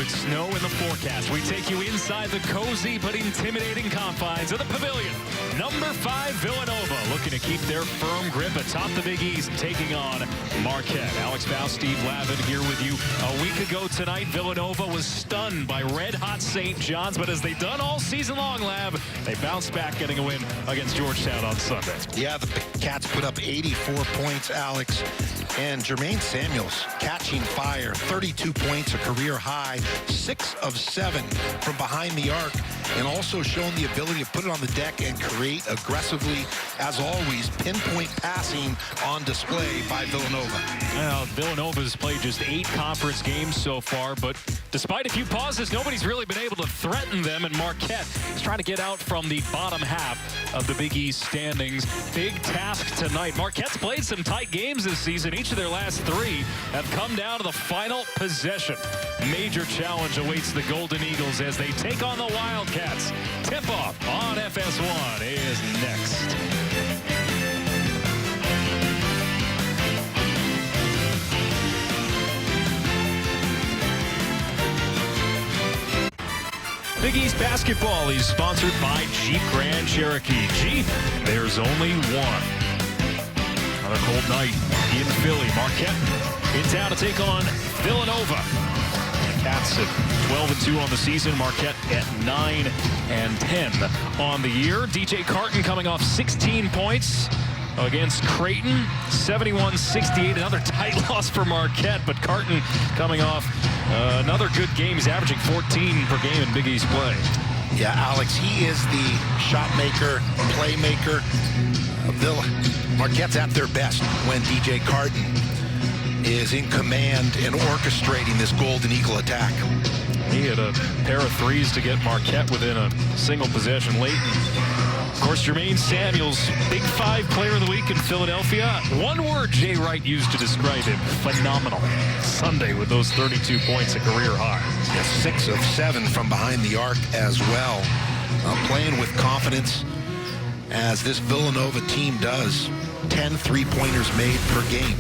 with snow in the forecast, we take you inside the cozy but intimidating confines of the Pavilion. Number 5, Villanova, looking to keep their firm grip atop the Big East, taking on Marquette. Alex Faust, Steve Lavin here with you. A week ago tonight, Villanova was stunned by red-hot St. John's, but as they've done all season long, Lav, they bounced back, getting a win against Georgetown on Sunday. Yeah, the Cats put up 84 points, Alex. And Jermaine Samuels catching fire, 32 points, a career high, 6 of 7 from behind the arc, and also showing the ability to put it on the deck and create aggressively, as always, pinpoint passing on display by Villanova. Well, Villanova's played just 8 conference games so far, but despite a few pauses, nobody's really been able to threaten them, and Marquette is trying to get out from the bottom half of the Big East standings. Big task tonight. Marquette's played some tight games this season. Each of their last 3 have come down to the final possession. Major challenge awaits the Golden Eagles as they take on the Wildcats. Tip-off on FS1 is next. Big East basketball is sponsored by Jeep Grand Cherokee. Jeep, there's only one. Another cold night in Philly. Marquette in town to take on Villanova. Cats at 12-2 on the season. Marquette at 9-10 on the year. DJ Carton coming off 16 points against Creighton, 71-68. Another tight loss for Marquette, but Carton coming off another good game. He's averaging 14 per game in Big East play. Yeah, Alex, he is the shot maker, playmaker. Marquette's at their best when DJ Carton is in command and orchestrating this Golden Eagle attack. He had a pair of threes to get Marquette within a single possession late. Of course, Jermaine Samuels, Big 5 player of the week in Philadelphia. One word Jay Wright used to describe him: phenomenal. Sunday with those 32 points, a career high. Yeah, 6 of 7 from behind the arc as well. Playing with confidence, as this Villanova team does. 10 3-pointers made per game.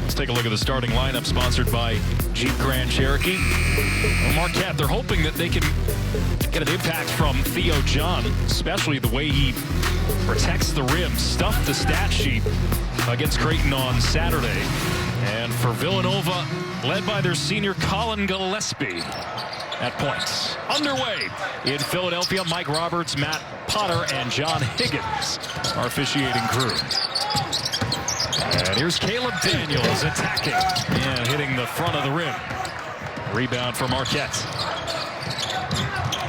Let's take a look at the starting lineup, sponsored by Jeep Grand Cherokee. Well, Marquette, they're hoping that they can get an impact from Theo John, especially the way he protects the rim, stuffed the stat sheet against Creighton on Saturday. And for Villanova, led by their senior Colin Gillespie at points. Underway in Philadelphia, Mike Roberts, Matt Potter, and John Higgins, our officiating crew. And here's Caleb Daniels attacking and hitting the front of the rim. Rebound for Marquette.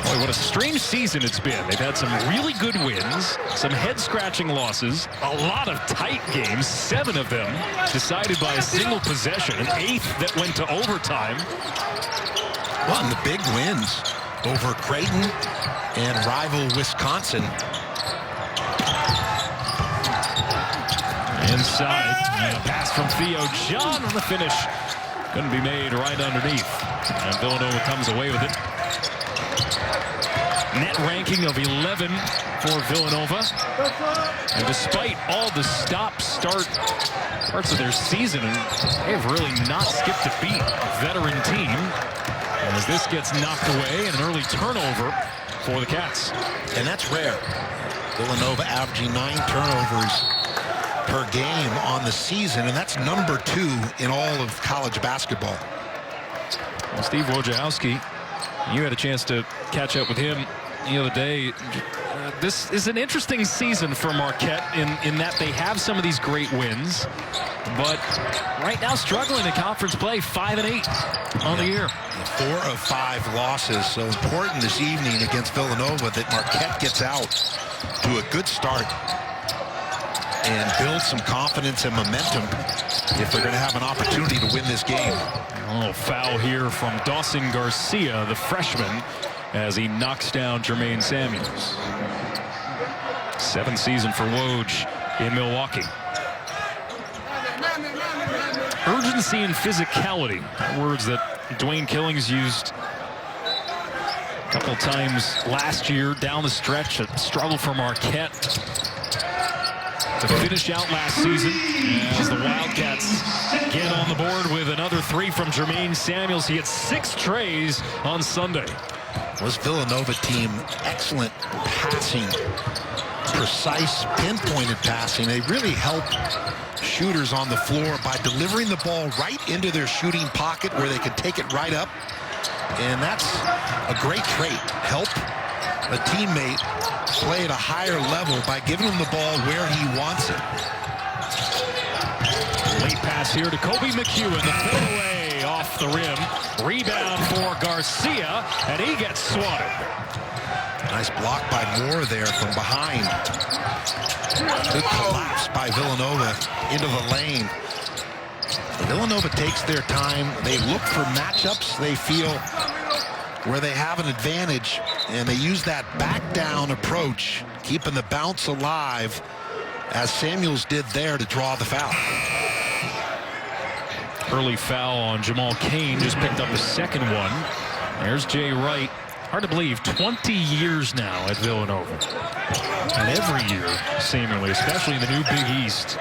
Boy, what a strange season it's been. They've had some really good wins, some head-scratching losses, a lot of tight games, 7 of them decided by a single possession, an 8th that went to overtime. Well, and the big wins over Creighton and rival Wisconsin. Inside, and a pass from Theo John on the finish. Couldn't be made right underneath. And Villanova comes away with it. Net ranking of 11 for Villanova. And despite all the stop-start parts of their season, they have really not skipped a beat. A veteran team. As this gets knocked away, and an early turnover for the Cats. And that's rare. Villanova averaging 9 turnovers per game on the season, and that's number 2 in all of college basketball. Well, Steve Wojciechowski, you had a chance to catch up with him the other day. This is an interesting season for Marquette in that they have some of these great wins, but right now struggling in conference play, 5-8 on the year. 4 of 5 losses, so important this evening against Villanova that Marquette gets out to a good start and build some confidence and momentum if they're going to have an opportunity to win this game. Oh, foul here from Dawson Garcia, the freshman, as he knocks down Jermaine Samuels. 7th season for Woj in Milwaukee. Urgency and physicality, words that Dwayne Killings used a couple times last year down the stretch. A struggle for Marquette to finish out last season as the Wildcats get on the board with another 3 from Jermaine Samuels. He had 6 trays on Sunday. This Villanova team, excellent passing, precise, pinpointed passing. They really help shooters on the floor by delivering the ball right into their shooting pocket where they can take it right up. And that's a great trait. Help a teammate play at a higher level by giving him the ball where he wants it. Late pass here to Kobe McEwen. The fadeaway off the rim. Rebound for Garcia, and he gets swatted. Nice block by Moore there from behind. Good collapse by Villanova into the lane. Villanova takes their time. They look for matchups they feel where they have an advantage, and they use that back down approach, keeping the bounce alive, as Samuels did there to draw the foul. Early foul on Jamal Cain, just picked up a second one. There's Jay Wright. Hard to believe, 20 years now at Villanova. And every year, seemingly, especially in the new Big East,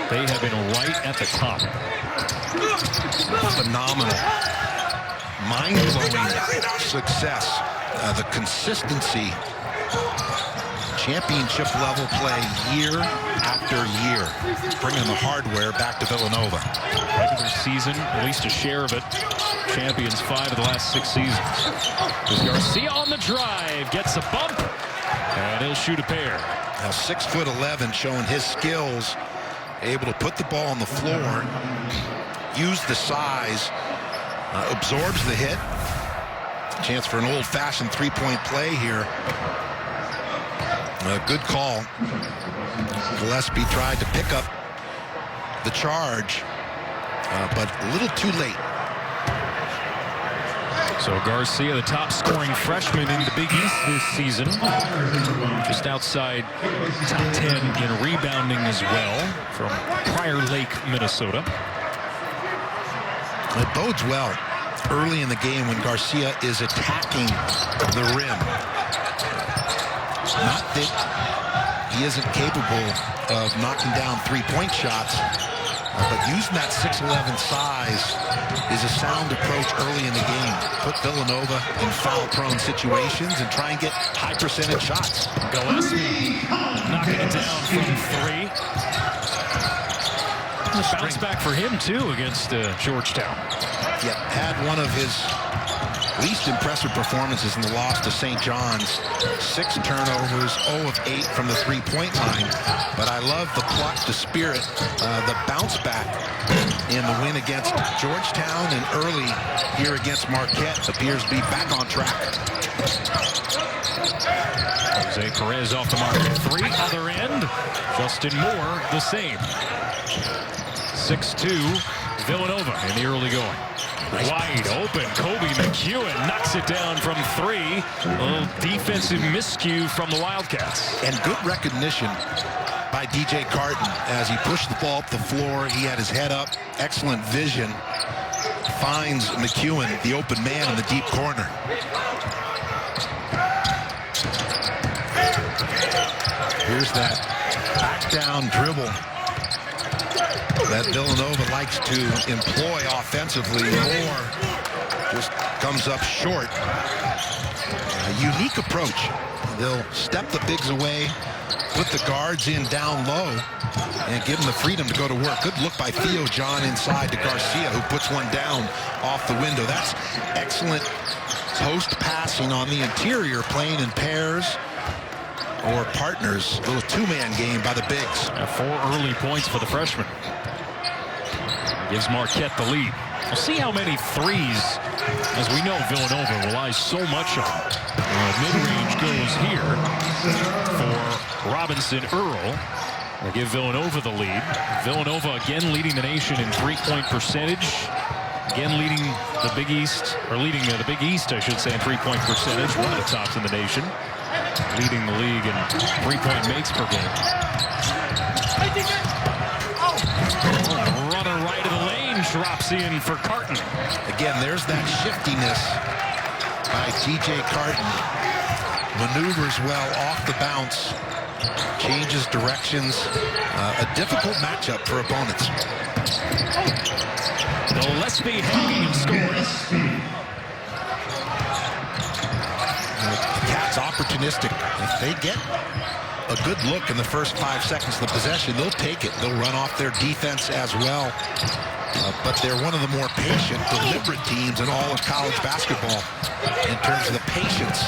they have been right at the top. Phenomenal, mind-blowing success. The consistency, championship level play year after year, bringing the hardware back to Villanova. Regular season, at least a share of it. Champions 5 of the last 6 seasons. There's Garcia on the drive, gets a bump, and he'll shoot a pair. Now 6'11", showing his skills, able to put the ball on the floor, use the size, absorbs the hit. Chance for an old-fashioned three-point play here. Good call. Gillespie tried to pick up the charge, but a little too late. So Garcia, the top scoring freshman in the Big East this season, just outside top 10 in rebounding as well from Prior Lake, Minnesota. It bodes well early in the game when Garcia is attacking the rim. Not that he isn't capable of knocking down three-point shots, but using that 6'11" size is a sound approach early in the game. Put Villanova in foul-prone situations and try and get high-percentage shots. Gillespie knocking it down from 3. Bounce back for him, too, against Georgetown. Yeah, had one of his least impressive performances in the loss to St. John's. 6 turnovers, 0 of 8 from the three-point line. But I love the pluck, the spirit, the bounce back in the win against Georgetown, and early here against Marquette appears to be back on track. Jose Perez off the mark. 3, other end. Justin Moore, the same. 6-2, Villanova in the early going. Nice wide bounce. Open, Kobe McEwen knocks it down from 3. A little defensive miscue from the Wildcats. And good recognition by DJ Carton as he pushed the ball up the floor. He had his head up, excellent vision. Finds McEwen, the open man in the deep corner. Here's that back down dribble that Villanova likes to employ offensively. Moore just comes up short. A unique approach. They'll step the bigs away, put the guards in down low, and give them the freedom to go to work. Good look by Theo John inside to Garcia, who puts one down off the window. That's excellent post passing on the interior, playing in pairs or partners. A little two-man game by the bigs. 4 early points for the freshman. Gives Marquette the lead. We'll see how many threes, as we know Villanova relies so much on. Mid-range goes here for Robinson Earl. They give Villanova the lead. Villanova again leading the nation in three-point percentage. Again leading the Big East, or leading the Big East, I should say, in three-point percentage. One of the tops in the nation. Leading the league in three-point makes per game. Runner right of the lane, drops in for Carton. Again, there's that shiftiness by TJ Carton. Maneuvers well off the bounce changes directions. A difficult matchup for opponents. Gillespie hanging and scoring. The Cats opportunistic. If they get a good look in the first 5 seconds of the possession, they'll take it. They'll run off their defense as well. But they're one of the more patient, deliberate teams in all of college basketball in terms of the patience.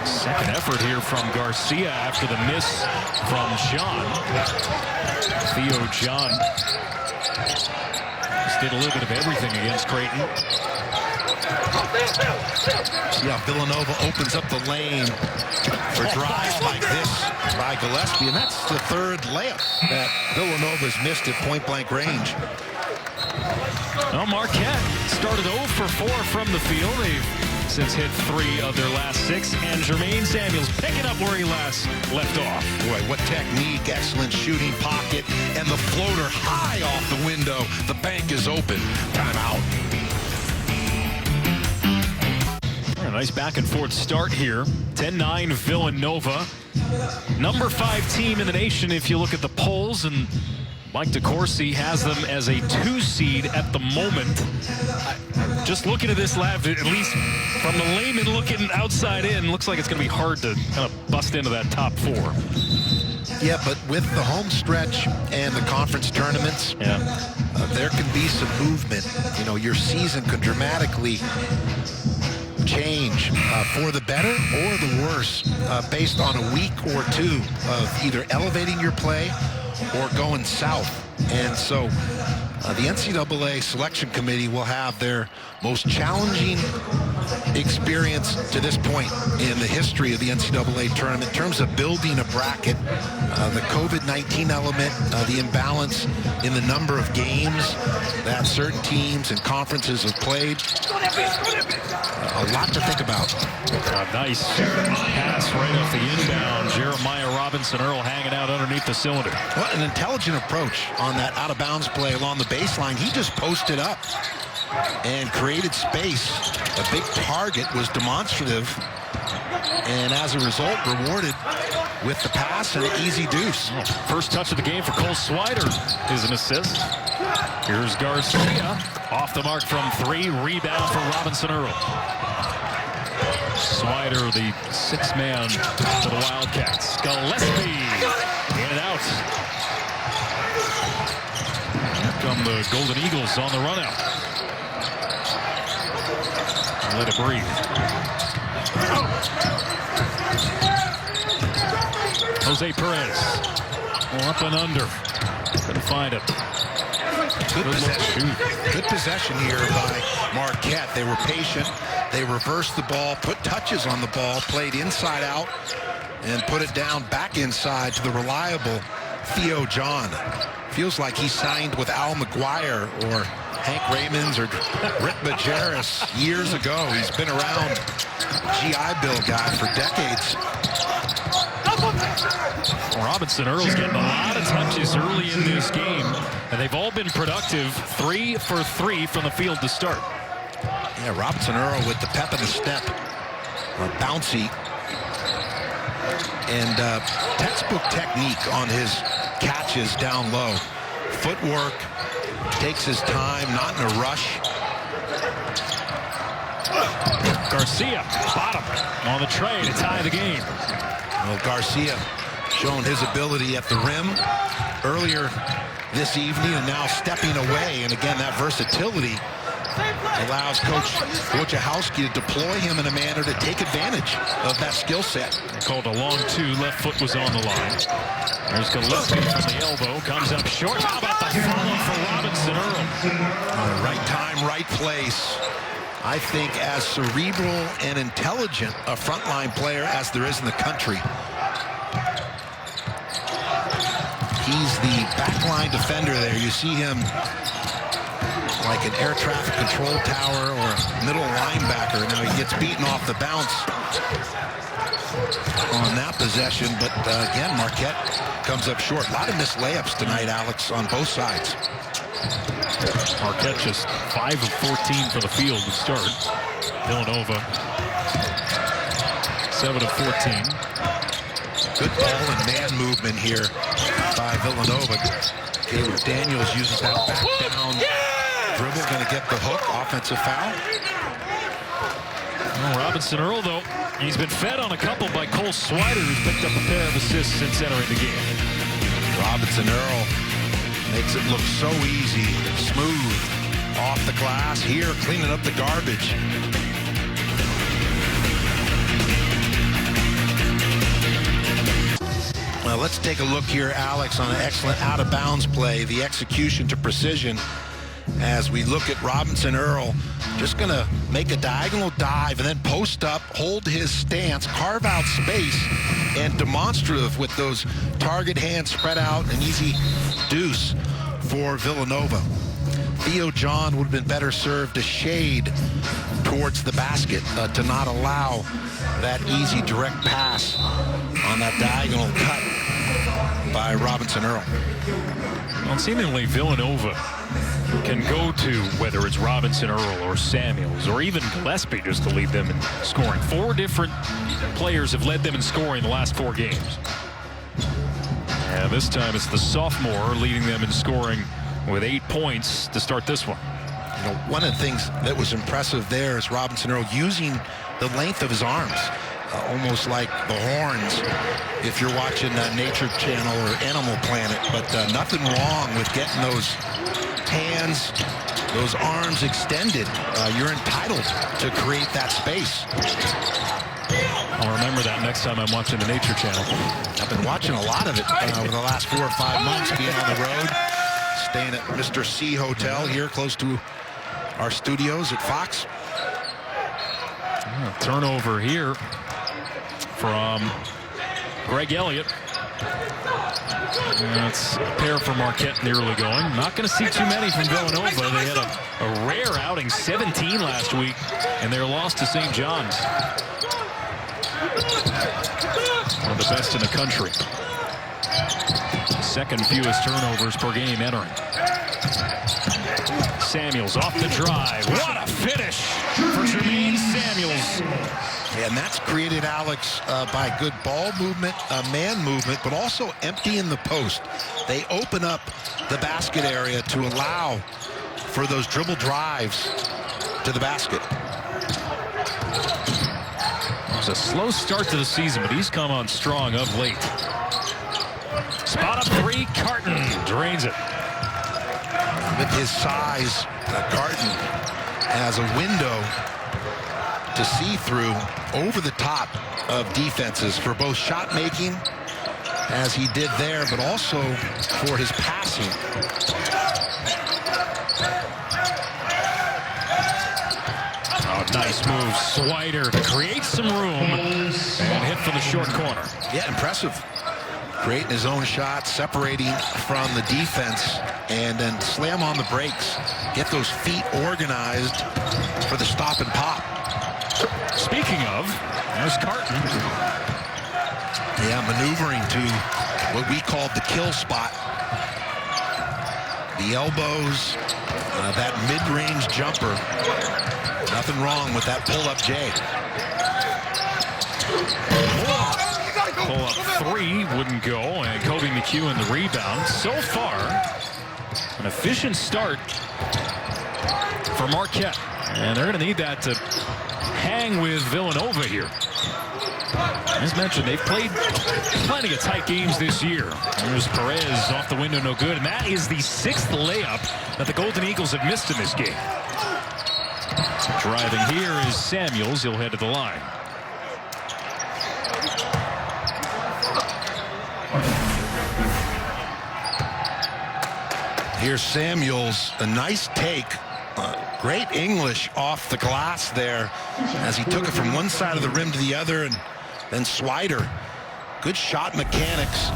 Second effort here from Garcia after the miss from John. Theo John just did a little bit of everything against Creighton. See how Villanova opens up the lane for drives like this by Gillespie, and that's the third layup that Villanova's missed at point-blank range. Well, Marquette started 0 for 4 from the field. They've since hit 3 of their last 6, and Jermaine Samuels picking up where he last left off. Boy, what technique, excellent shooting pocket, and the floater high off the window. The bank is open. Timeout. A nice back and forth start here. 10-9 Villanova. Number 5 team in the nation if you look at the polls, and Mike DeCourcy has them as a 2 seed at the moment. Just looking at this lab, at least from the layman looking outside in, looks like it's going to be hard to kind of bust into that top 4. Yeah, but with the home stretch and the conference tournaments, there can be some movement. You know, your season could dramatically change for the better or the worse based on a week or 2 of either elevating your play or going south. And so the NCAA selection committee will have their most challenging experience to this point in the history of the NCAA tournament in terms of building a bracket. The COVID-19 element, the imbalance in the number of games that certain teams and conferences have played. A lot to think about. A nice pass right off the inbound. Jeremiah Robinson Earl hanging out underneath the cylinder. What an intelligent approach on that out-of-bounds play along the baseline. He just posted up and created space. A big target, was demonstrative, and as a result rewarded with the pass and an easy deuce. First touch of the game for Cole Swider is an assist. Here's Garcia off the mark from 3. Rebound for Robinson Earl. Swider, the 6th man for the Wildcats. Gillespie in and out. Here come the Golden Eagles on the run out. Let it breathe. Jose Perez. Up and under. Couldn't find it. Good possession here by Marquette. They were patient. They reversed the ball, put touches on the ball, played inside out, and put it down back inside to the reliable Theo John. Feels like he signed with Al McGuire or Hank Raymonds or Rick Majerus years ago. He's been around GI Bill guy for decades. Robinson Earl's getting a lot of touches early in this game, and they've all been productive. 3 for 3 from the field to start. Yeah, Robinson Earl with the pep in the step. Bouncy. And textbook technique on his catches down low. Footwork, takes his time, not in a rush. Garcia, bottom on the tray to tie the game. Well, Garcia showing his ability at the rim earlier this evening and now stepping away. And again, that versatility allows Coach Wojciechowski to deploy him in a manner to take advantage of that skill set. They called a long 2. Left foot was on the line. There's Gillespie from the elbow. Comes up short. How about the follow for Robinson Earl? Right time, right place. I think as cerebral and intelligent a frontline player as there is in the country. He's the backline defender there. You see him like an air traffic control tower or a middle linebacker. Now he gets beaten off the bounce on that possession. But again, Marquette comes up short. A lot of missed layups tonight, Alex, on both sides. Marquette just 5 of 14 for the field to start. Villanova 7 of 14. Good ball and man movement here by Villanova. Caleb Daniels uses that back down dribble, going to get the hook, offensive foul. Well, Robinson Earl, though, he's been fed on a couple by Cole Swider, who's picked up a pair of assists since entering the game. Robinson Earl makes it look so easy, smooth, off the glass here, cleaning up the garbage. Well, let's take a look here, Alex, on an excellent out-of-bounds play, the execution to precision, as we look at Robinson Earl, just going to make a diagonal dive and then post up, hold his stance, carve out space, and demonstrative with those target hands spread out, an easy deuce for Villanova. Theo John would have been better served to shade towards the basket to not allow that easy direct pass on that diagonal cut by Robinson Earl. Well, seemingly Villanova can go to whether it's Robinson Earl or Samuels or even Gillespie just to lead them in scoring. 4 different players have led them in scoring the last 4 games. And this time it's the sophomore leading them in scoring with 8 points to start this one. You know, one of the things that was impressive there is Robinson Earl using the length of his arms, almost like the horns if you're watching Nature Channel or Animal Planet, but nothing wrong with getting those hands, those arms extended. You're entitled to create that space. I'll remember that next time I'm watching the Nature Channel. I've been watching a lot of it over the last 4 or 5 months, being on the road, staying at Mr. C Hotel here close to our studios at Fox. Turnover here from Greg Elliott. That's a pair for Marquette in the early going. Not going to see too many from Villanova. They had a rare outing, 17 last week, and their loss to St. John's. One of the best in the country. Second fewest turnovers per game entering. Samuels off the drive. What a finish for Jermaine Samuels. And that's created, Alex, by good ball movement, man movement, but also emptying the post. They open up the basket area to allow for those dribble drives to the basket. It was a slow start to the season, but he's come on strong of late. Spot up 3, Carton drains it. With his size, Carton has a window to see through over the top of defenses for both shot making, as he did there, but also for his passing. Oh, nice move, Swider, to create some room and hit for the short corner. Yeah, impressive. Creating his own shot, separating from the defense, and then slam on the brakes. Get those feet organized for the stop and pop. Speaking of, there's Carton. Yeah, maneuvering to what we called the kill spot. The elbows, that mid-range jumper. Nothing wrong with that pull-up J. Pull-up 3 wouldn't go, and Kobe McHugh in the rebound. So far, an efficient start for Marquette. And they're going to need that to hang with Villanova here. As mentioned, they've played plenty of tight games this year. There's Perez off the window, no good. And that is the 6th layup that the Golden Eagles have missed in this game. Driving here is Samuels. He'll head to the line. Here's Samuels, a nice take. Great English off the glass there as he took it from one side of the rim to the other, and then Swider. Good shot mechanics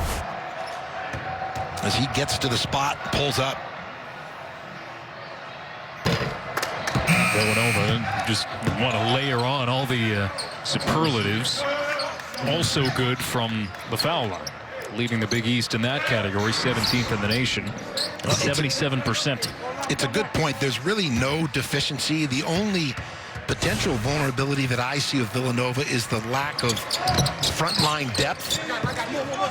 as he gets to the spot, pulls up. Villanova just want to layer on all the superlatives. Also good from the foul line, leading the Big East in that category, 17th in the nation, 77%. It's a good point. There's really no deficiency. The only potential vulnerability that I see of Villanova is the lack of frontline depth,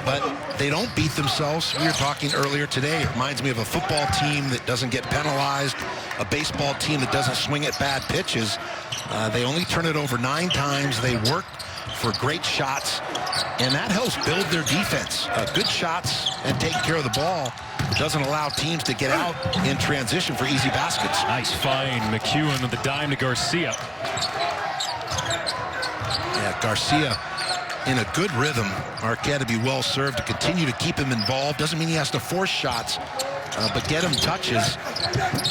but they don't beat themselves. We were talking earlier today. It reminds me of a football team that doesn't get penalized, a baseball team that doesn't swing at bad pitches. They only turn it over 9 times. They work for great shots, and that helps build their defense. Good shots and taking care of the ball doesn't allow teams to get out in transition for easy baskets. Nice find. McEwen with the dime to Garcia. Yeah, Garcia in a good rhythm. Marquette to be well served to continue to keep him involved. Doesn't mean he has to force shots, but get him touches,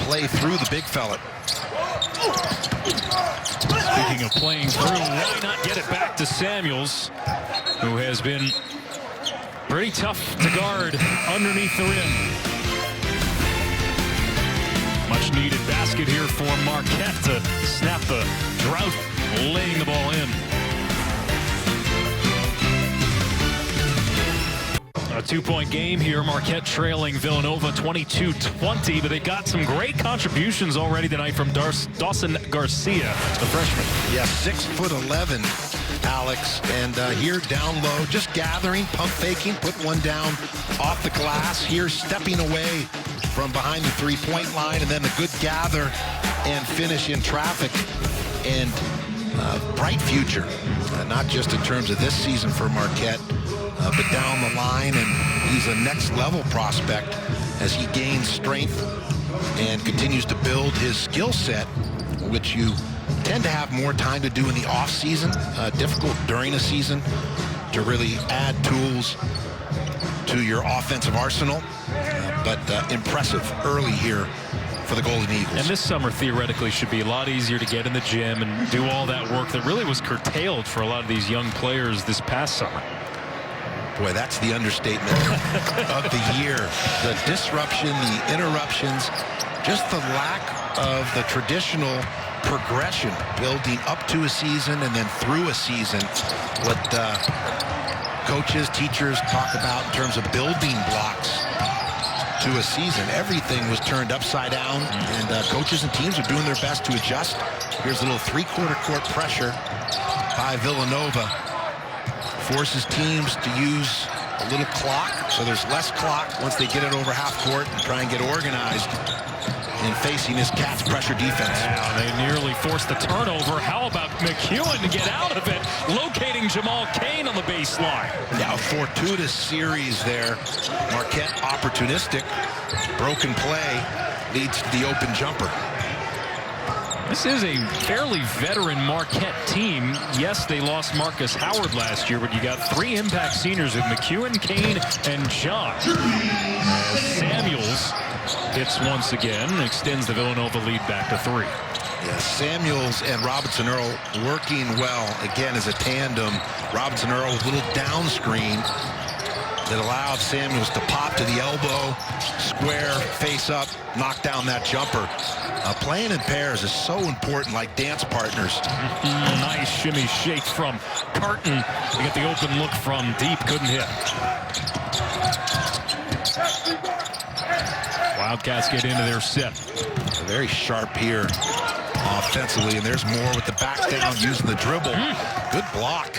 play through the big fella. Speaking of playing through, why not get it back to Samuels, who has been pretty tough to guard underneath the rim. Much needed basket here for Marquette to snap the drought, laying the ball in. A 2-point game here. Marquette trailing Villanova 22-20, but they got some great contributions already tonight from Dawson Garcia, the freshman. Yeah, 6'11", Alex, and here down low, just gathering, pump faking, put one down off the glass. Here stepping away from behind the three-point line, and then the good gather and finish in traffic. And bright future, not just in terms of this season for Marquette, but down the line, and he's a next-level prospect as he gains strength and continues to build his skill set, which you tend to have more time to do in the off-season. Difficult during a season to really add tools to your offensive arsenal, but impressive early here for the Golden Eagles. And this summer theoretically should be a lot easier to get in the gym and do all that work that really was curtailed for a lot of these young players this past summer. Boy, that's the understatement of the year. The disruption, the interruptions, just the lack of the traditional progression, building up to a season and then through a season. What coaches, teachers talk about in terms of building blocks to a season. Everything was turned upside down, and coaches and teams are doing their best to adjust. Here's a little three-quarter court pressure by Villanova. Forces teams to use a little clock, so there's less clock once they get it over half court and try and get organized in facing this Cats pressure defense. Yeah, they nearly forced the turnover. How about McEwen to get out of it, locating Jamal Cain on the baseline? Yeah, a fortuitous series there. Marquette opportunistic, broken play leads to the open jumper. This is a fairly veteran Marquette team. Yes, they lost Marcus Howard last year, but you got 3 impact seniors with McEwen, Cain, and John. Samuels hits once again, extends the Villanova lead back to 3. Yeah, Samuels and Robinson Earl working well, again, as a tandem. Robinson Earl with a little down screen that allowed Samuels to pop to the elbow, square, face up, knock down that jumper. Playing in pairs is so important, like dance partners. Nice shimmy shake from Carton to get the open look from deep. Couldn't hit. Wildcats get into their set. Very sharp here offensively, and there's more with the back down using the dribble. Good block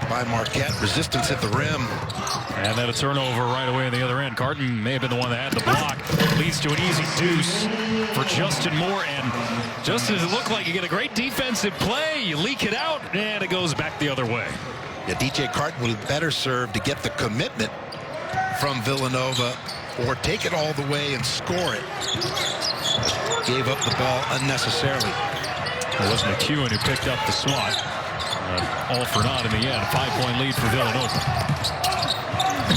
by Marquette. Resistance at the rim. And then a turnover right away on the other end. Carton may have been the one that had the block. Leads to an easy deuce for Justin Moore. And just as it looked like you get a great defensive play, you leak it out, and it goes back the other way. Yeah, DJ Carton would have better served to get the commitment from Villanova or take it all the way and score it. Gave up the ball unnecessarily. It was McEwen who picked up the swat. All for naught in the end. A 5-point lead for Villanova.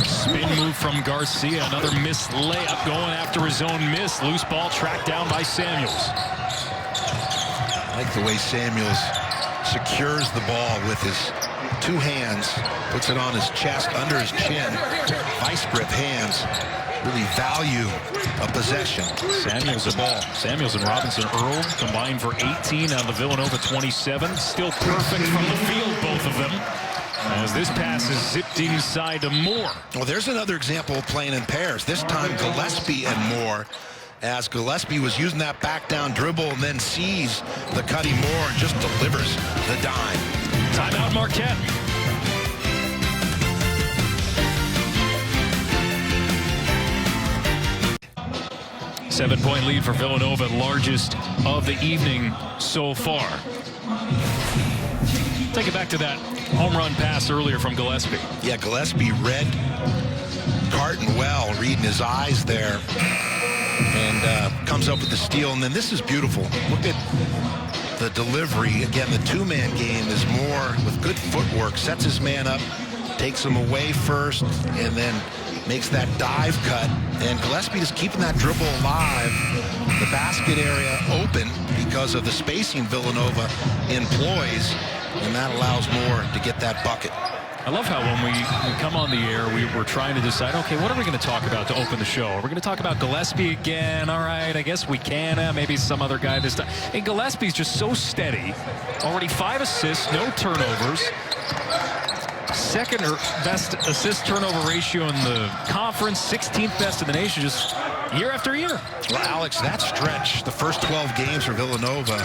Spin move from Garcia. Another missed layup going after his own miss. Loose ball tracked down by Samuels. I like the way Samuels secures the ball with his 2 hands. Puts it on his chest, under his chin. Vice grip hands. Really value a possession. Samuels and Robinson Earl combined for 18 out of the Villanova 27. Still perfect from the field, both of them. As this pass is zipped inside to Moore. Well, there's another example of playing in pairs. This time Gillespie and Moore as Gillespie was using that back down dribble and then sees the Cuddy Moore and just delivers the dime. Timeout, Marquette. Seven-point lead for Villanova, largest of the evening so far. Take it back to that home run pass earlier from Gillespie. Yeah, Gillespie read Carton well, reading his eyes there, and comes up with the steal. And then this is beautiful. Look at the delivery. Again, the two-man game is more with good footwork. Sets his man up, takes him away first, and then makes that dive cut. And Gillespie is keeping that dribble alive. The basket area open because of the spacing Villanova employs, and that allows Moore to get that bucket. I love how when we come on the air, we're trying to decide, okay, what are we going to talk about to open the show? Are we going to talk about Gillespie again? All right, I guess we can. Maybe some other guy this time. And Gillespie's just so steady. Already 5 assists, no turnovers. Second or best assist turnover ratio in the conference, 16th best in the nation, just year after year. Well, Alex, that stretch, the first 12 games for Villanova,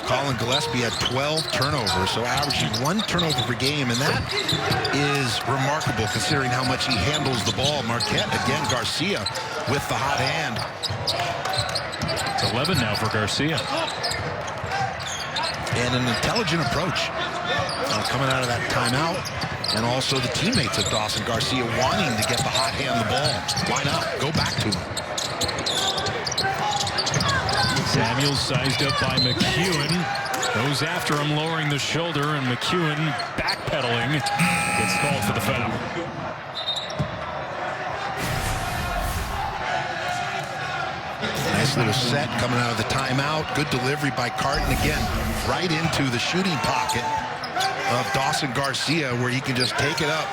Colin Gillespie had 12 turnovers, so averaging 1 turnover per game, and that is remarkable considering how much he handles the ball. Marquette, again, Garcia with the hot hand. It's 11 now for Garcia. And an intelligent approach coming out of that timeout, and also the teammates of Dawson Garcia wanting to get the hot hand the ball. Why not? Go back to him. Samuels sized up by McEwen. Goes after him, lowering the shoulder, and McEwen backpedaling. Gets called for the foul. Nice little set coming out of the timeout. Good delivery by Carton again, right into the shooting pocket of Dawson Garcia, where he can just take it up.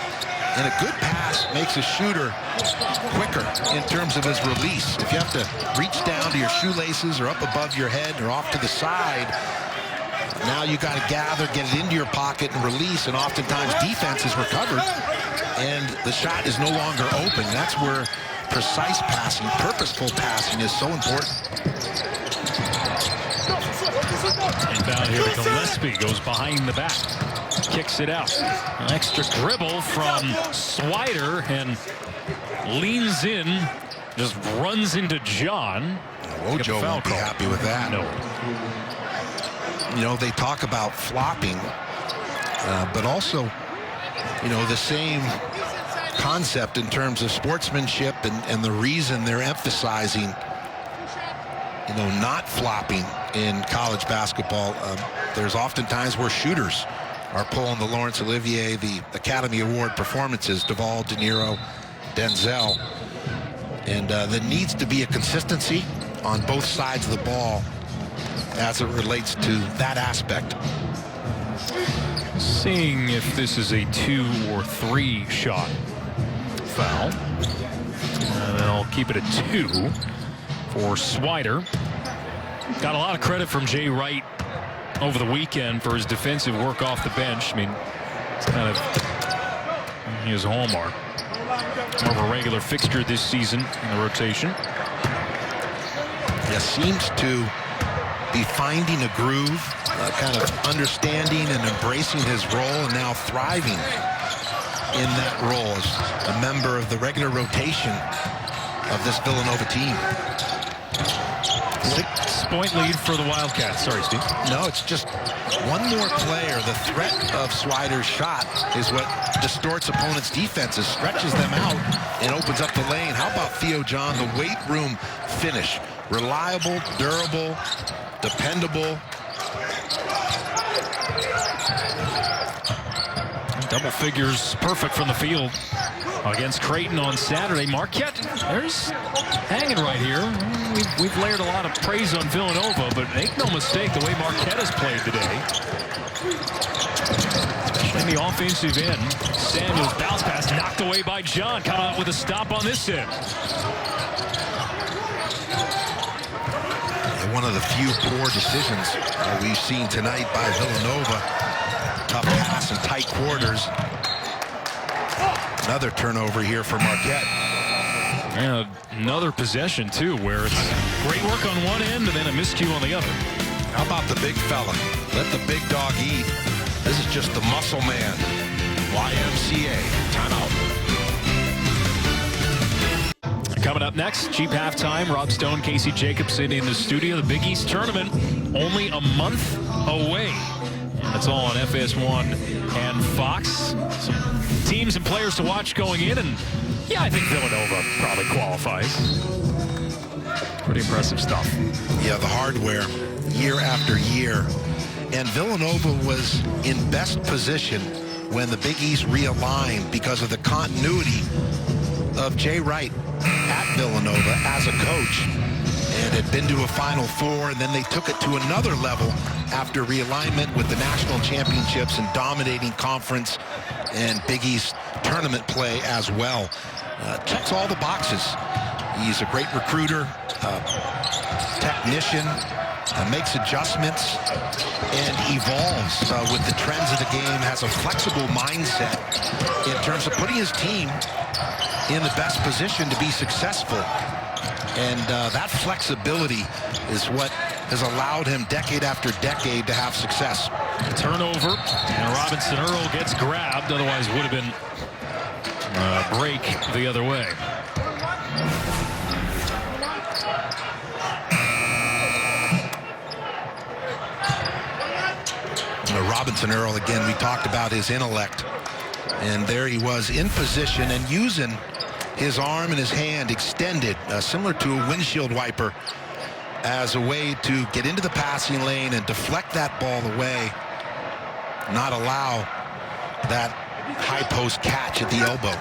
And a good pass makes a shooter quicker in terms of his release. If you have to reach down to your shoelaces or up above your head or off to the side, now you got to gather, get it into your pocket and release, and oftentimes defense is recovered and the shot is no longer open. That's where precise passing, purposeful passing is so important. Inbound here to Gillespie, goes behind the back. Kicks it out. An extra dribble from Swider and leans in, just runs into John. Wojo won't be happy with that. No. You know, they talk about flopping, but also, you know, the same concept in terms of sportsmanship and the reason they're emphasizing, you know, not flopping in college basketball. There's often times where shooters are pulling the Laurence Olivier, the Academy Award performances, Duvall, De Niro, Denzel. And there needs to be a consistency on both sides of the ball as it relates to that aspect. Seeing if this is a 2 or 3 shot foul. And then I'll keep it at 2 for Swider. Got a lot of credit from Jay Wright over the weekend for his defensive work off the bench. I mean, it's kind of his hallmark. More of a regular fixture this season in the rotation. Yeah, seems to be finding a groove, kind of understanding and embracing his role, and now thriving in that role as a member of the regular rotation of this Villanova team. 6-point lead for the Wildcats. Sorry, Steve. No, it's just one more player. The threat of Swider's shot is what distorts opponents' defenses, stretches them out, and opens up the lane. How about Theo John, the weight room finish? Reliable, durable, dependable. Double figures, perfect from the field against Creighton on Saturday. Marquette, there's hanging right here. We've layered a lot of praise on Villanova, but make no mistake, the way Marquette has played today, especially in the offensive end. Samuels bounce pass knocked away by John, coming out with a stop on this end. One of the few poor decisions we've seen tonight by Villanova. Tough pass in tight quarters. Another turnover here for Marquette. And another possession, too, where it's great work on one end and then a miscue on the other. How about the big fella? Let the big dog eat. This is just the muscle man. YMCA. Timeout. Coming up next, cheap halftime. Rob Stone, Casey Jacobson in the studio. The Big East tournament only a month away. And it's all on FS1 and Fox. Some teams and players to watch going in. And yeah, I think Villanova probably qualifies. Pretty impressive stuff. Yeah, the hardware year after year. And Villanova was in best position when the Big East realigned because of the continuity of Jay Wright at Villanova as a coach, and had been to a Final Four, and then they took it to another level after realignment with the national championships and dominating conference and Big East tournament play as well. Checks all the boxes. He's a great recruiter, technician, makes adjustments, and evolves with the trends of the game, has a flexible mindset in terms of putting his team in the best position to be successful. And that flexibility is what has allowed him decade after decade to have success. Turnover, and Robinson Earl gets grabbed, otherwise would have been a break the other way. Robinson Earl, again, we talked about his intellect, and there he was in position and using his arm and his hand extended, similar to a windshield wiper, as a way to get into the passing lane and deflect that ball away, not allow that high post catch at the elbow.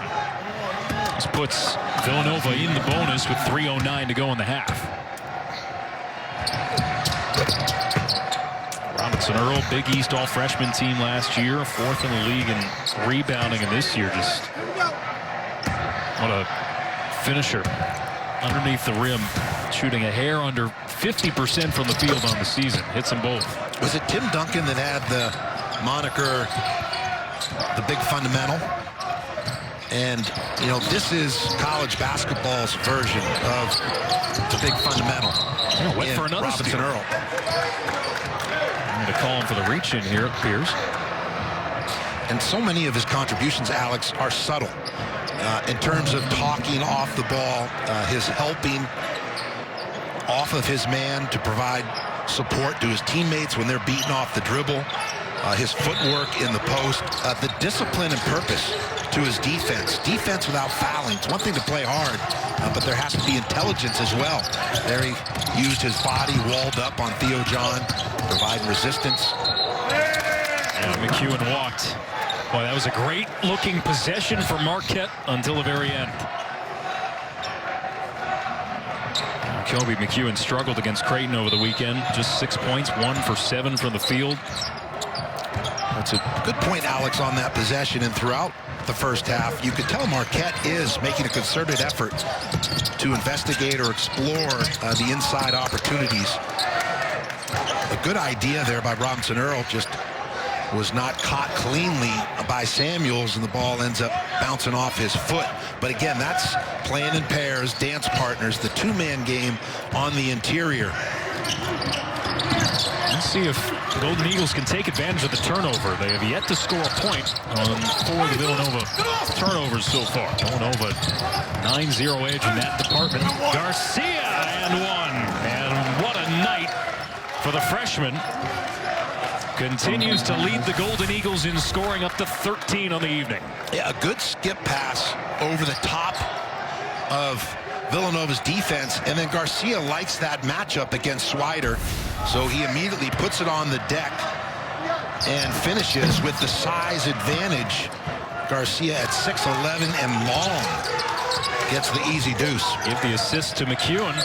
This puts Villanova in the bonus with 3:09 to go in the half. Robinson Earl, Big East all-freshman team last year, 4th in the league in rebounding, and this year just what a finisher underneath the rim, shooting a hair under 50% from the field on the season. Hits them both. Was it Tim Duncan that had the moniker the big fundamental? And, you know, this is college basketball's version of the big fundamental. Yeah, went for another Robinson steal. Earl. I'm going to call him for the reach in here, it appears. And so many of his contributions, Alex, are subtle. In terms of talking off the ball, his helping off of his man to provide support to his teammates when they're beaten off the dribble, his footwork in the post, the discipline and purpose to his defense. Defense without fouling. It's one thing to play hard, but there has to be intelligence as well. There he used his body, walled up on Theo John, providing resistance. And McEwen walked. Boy, that was a great-looking possession for Marquette until the very end. Kobe McEwen struggled against Creighton over the weekend. Just 6 points, 1 for 7 from the field. That's a good point, Alex, on that possession. And throughout the first half, you could tell Marquette is making a concerted effort to investigate or explore the inside opportunities. A good idea there by Robinson Earl, just was not caught cleanly by Samuels, and the ball ends up bouncing off his foot. But again, that's playing in pairs, dance partners, the two-man game on the interior. Let's see if the Golden Eagles can take advantage of the turnover. They have yet to score a point on 4 of the Villanova turnovers so far. Villanova 9-0 edge in that department. Garcia and one. And what a night for the freshman. Continues to lead the Golden Eagles in scoring, up to 13 on the evening. Yeah, a good skip pass over the top of Villanova's defense, and then Garcia likes that matchup against Swider, so he immediately puts it on the deck and finishes with the size advantage. Garcia at 6'11" and long gets the easy deuce. Give the assist to McEwen.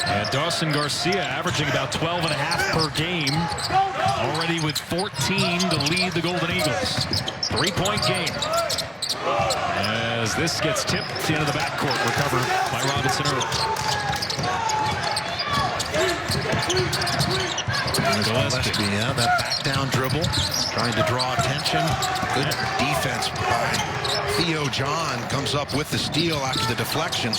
And Dawson Garcia averaging about 12.5 per game. Already with 14 to lead the Golden Eagles. 3-point game. As this gets tipped into the backcourt. Recovered by Robinson Earl. Gillespie, yeah, that back down dribble, trying to draw attention. Good defense by Theo John. Comes up with the steal after the deflection.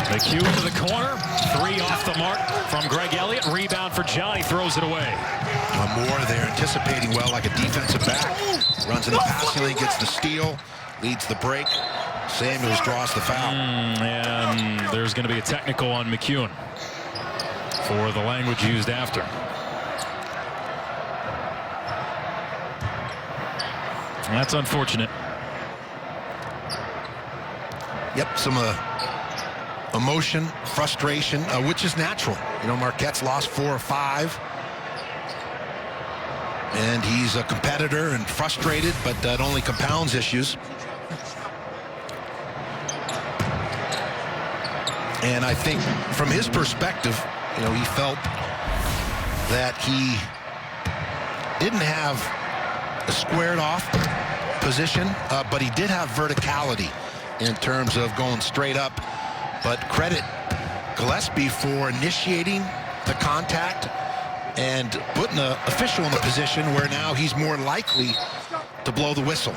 McHugh to the corner. 3 off the mark from Greg Elliott. Rebound for John. He throws it away. Moore there anticipating well like a defensive back. Runs in the passing lane, gets the steal, leads the break. Samuels draws the foul. And there's going to be a technical on McEwen for the language used after. That's unfortunate. Yep, some emotion, frustration, which is natural. You know, Marquette's lost 4 or 5. And he's a competitor and frustrated, but that only compounds issues. And I think from his perspective, you know, he felt that he didn't have a squared off position, but he did have verticality in terms of going straight up. But credit Gillespie for initiating the contact and putting an official in a position where now he's more likely to blow the whistle.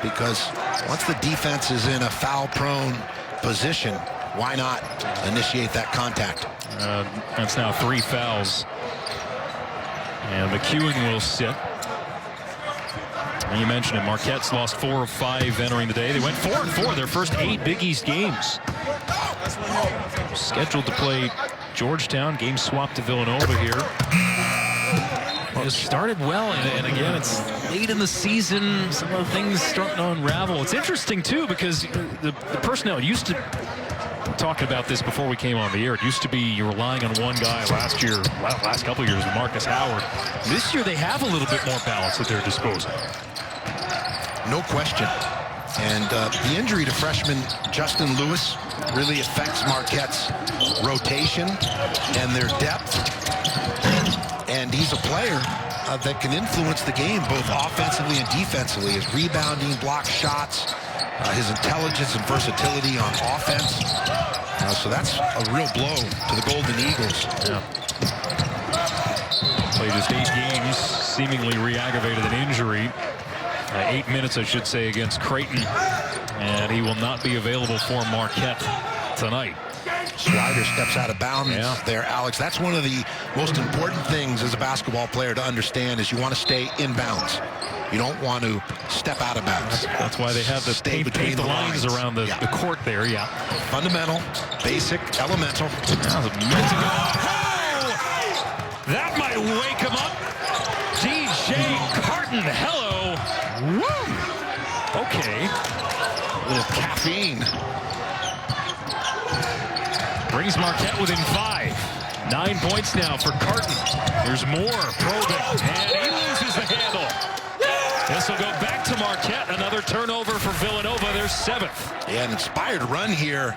Because once the defense is in a foul-prone position, why not initiate that contact? That's now 3 fouls. And McEwen will sit. And you mentioned it, Marquette's lost 4 of 5 entering the day. They went 4-4 their first 8 Big East games. Scheduled to play Georgetown. Game swapped to Villanova here. It started well, and again, it's late in the season. Some of the things starting to unravel. It's interesting, too, because the personnel used to, talking about this before we came on the air, it used to be you're relying on one guy last couple of years with Marcus Howard. This year they have a little bit more balance at their disposal. No question. And the injury to freshman Justin Lewis really affects Marquette's rotation and their depth. And he's a player that can influence the game both offensively and defensively. His rebounding, block shots, his intelligence and versatility on offense. So that's a real blow to the Golden Eagles. Yeah. Played just 8 games, seemingly re-aggravated an injury. 8 minutes, I should say, against Creighton. And he will not be available for Marquette tonight. Slider steps out of bounds there, Alex. That's one of the most important things as a basketball player to understand is you want to stay in bounds. You don't want to step out of bounds. That's why they have the paint the lines around the court there, Fundamental, basic, elemental. That was a minute ago. Oh! That might wake him up. DJ Carton, hello. Woo! Okay. A little caffeine. Brings Marquette within 5. 9 points now for Carton. There's more probing, and he loses the handle. This will go back to Marquette. Another turnover for Villanova, their 7th. Yeah, an inspired run here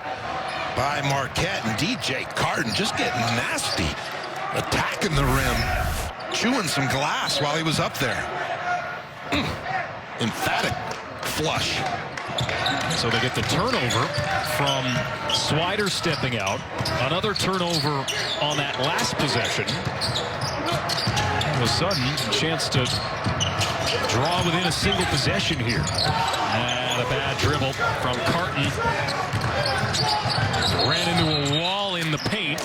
by Marquette, and DJ Carton just getting nasty. Attacking the rim. Chewing some glass while he was up there. Emphatic flush. So they get the turnover from Swider stepping out. Another turnover on that last possession. All of a sudden, a chance to draw within a single possession here. And a bad dribble from Carton. Ran into a wall in the paint.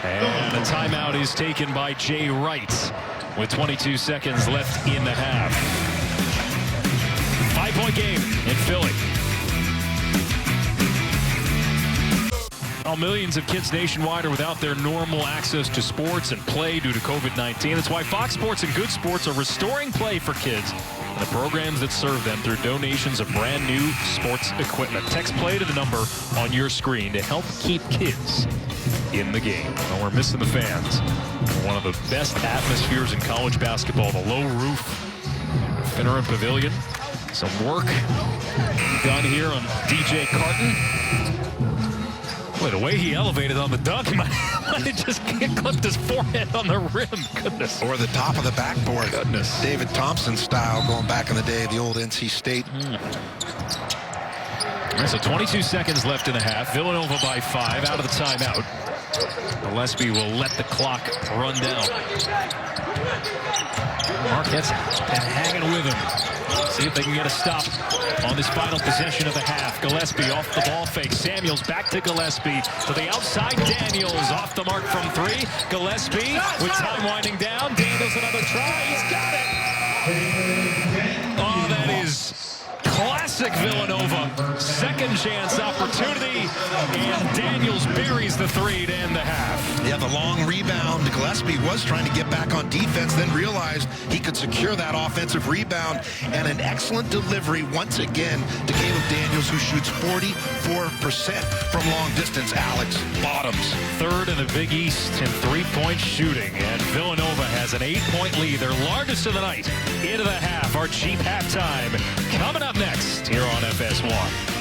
And a timeout is taken by Jay Wright with 22 seconds left in the half. 5-point game in Philly. Well, millions of kids nationwide are without their normal access to sports and play due to COVID-19. That's why Fox Sports and Good Sports are restoring play for kids and the programs that serve them through donations of brand new sports equipment. Text play to the number on your screen to help keep kids in the game. Well, we're missing the fans. One of the best atmospheres in college basketball, the low roof, Finneran Pavilion. Some work done here on DJ Carton. Boy, the way he elevated on the dunk, he might have just clipped his forehead on the rim. Goodness. Or the top of the backboard. Goodness. David Thompson style going back in the day, the old NC State. So 22 seconds left in the half. Villanova by 5 out of the timeout. Gillespie will let the clock run down. Marquette's been hanging with him. See if they can get a stop on this final possession of the half. Gillespie off the ball fake. Samuels back to Gillespie. To the outside, Daniels off the mark from three. Gillespie with time winding down. Daniels another try. He's got it. Oh, that is classic Villanova. Second chance opportunity. And Daniels buries the three to end the half. Yeah, the long rebound. Gillespie was trying to get back on defense, then realized he could secure that offensive rebound. And an excellent delivery once again to Caleb Daniels, who shoots 44% from long distance. Alex, bottoms. Third in the Big East in three-point shooting. And Villanova has an 8-point lead, their largest of the night. Into the half, our cheap halftime. Coming up next here on FS1.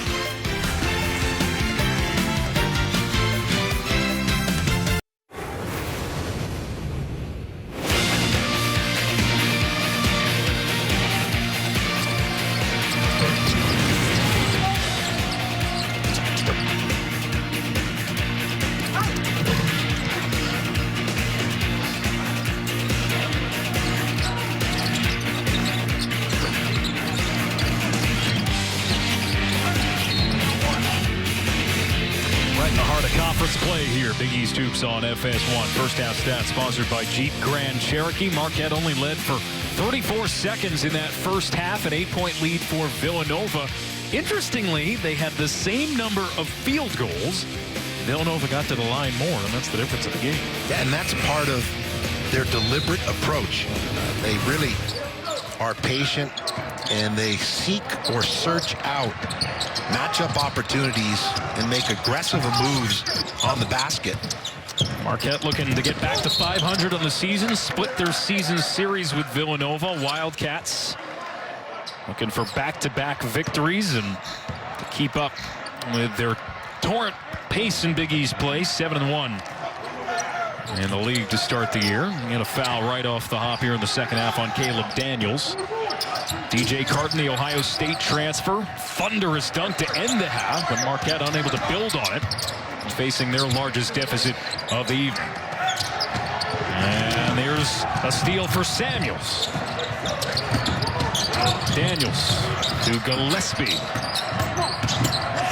Conference play here. Big East Hoops on FS1. First half stats sponsored by Jeep Grand Cherokee. Marquette only led for 34 seconds in that first half. An 8-point lead for Villanova. Interestingly, they had the same number of field goals. Villanova got to the line more, and that's the difference of the game. Yeah, and that's part of their deliberate approach. They really are patient, and they seek or search out matchup opportunities and make aggressive moves on the basket. Marquette looking to get back to 500 on the season, split their season series with Villanova. Wildcats looking for back-to-back victories and to keep up with their torrent pace in Big East play. 7-1 in the league to start the year. We had a foul right off the hop here in the second half on Caleb Daniels. DJ Carton, the Ohio State transfer. Thunderous dunk to end the half, but Marquette unable to build on it, facing their largest deficit of the evening. And there's a steal for Samuels. Daniels to Gillespie.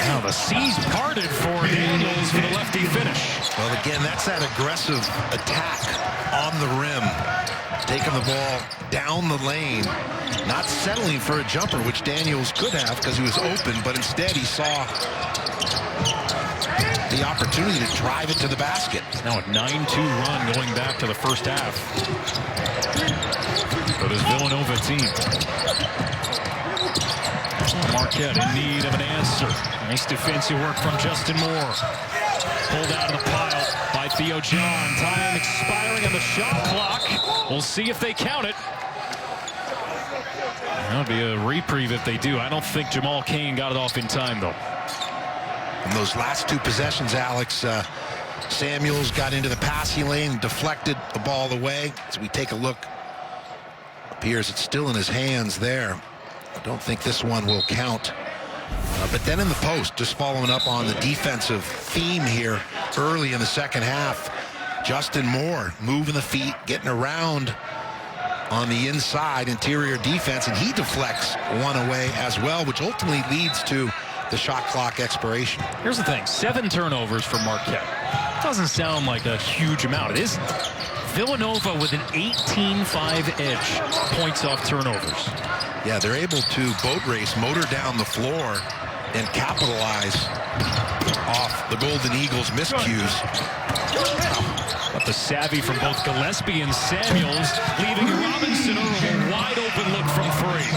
Now the seas parted for Daniels for the lefty finish. Well, again, that's that aggressive attack on the rim. Taking the ball down the lane. Not settling for a jumper, which Daniels could have because he was open, but instead he saw the opportunity to drive it to the basket. Now a 9-2 run going back to the first half for this Villanova team. Marquette in need of an answer. Nice defensive work from Justin Moore. Pulled out of the pile by Theo John. Time expiring on the shot clock. We'll see if they count it. That would be a reprieve if they do. I don't think Jamal Cain got it off in time, though. In those last two possessions, Alex, Samuels got into the passing lane, deflected the ball away. As we take a look, appears it's still in his hands there. I don't think this one will count. But then in the post, just following up on the defensive theme here early in the second half, Justin Moore moving the feet, getting around on the inside interior defense, and he deflects one away as well, which ultimately leads to the shot clock expiration. Here's the thing, 7 turnovers for Marquette. Doesn't sound like a huge amount. It isn't. Villanova with an 18-5 edge, points off turnovers. Yeah, they're able to boat race, motor down the floor, and capitalize off the Golden Eagles' miscues. But the savvy from both Gillespie and Samuels, leaving Robinson Earl wide open look from three.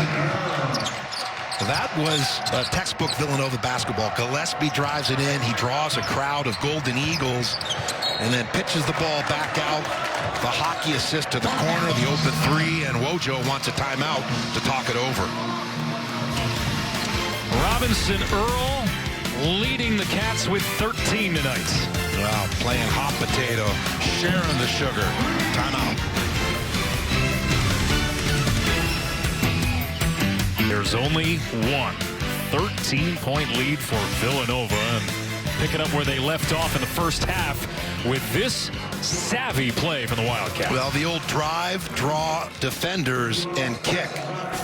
That was a textbook Villanova basketball. Gillespie drives it in. He draws a crowd of Golden Eagles and then pitches the ball back out. The hockey assist to the corner, the open three, and Wojo wants a timeout to talk it over. Robinson Earl leading the Cats with 13 tonight. Well, playing hot potato, sharing the sugar. Timeout. There's only one 13-point lead for Villanova. And picking up where they left off in the first half with this savvy play from the Wildcats. Well, the old drive, draw, defenders, and kick.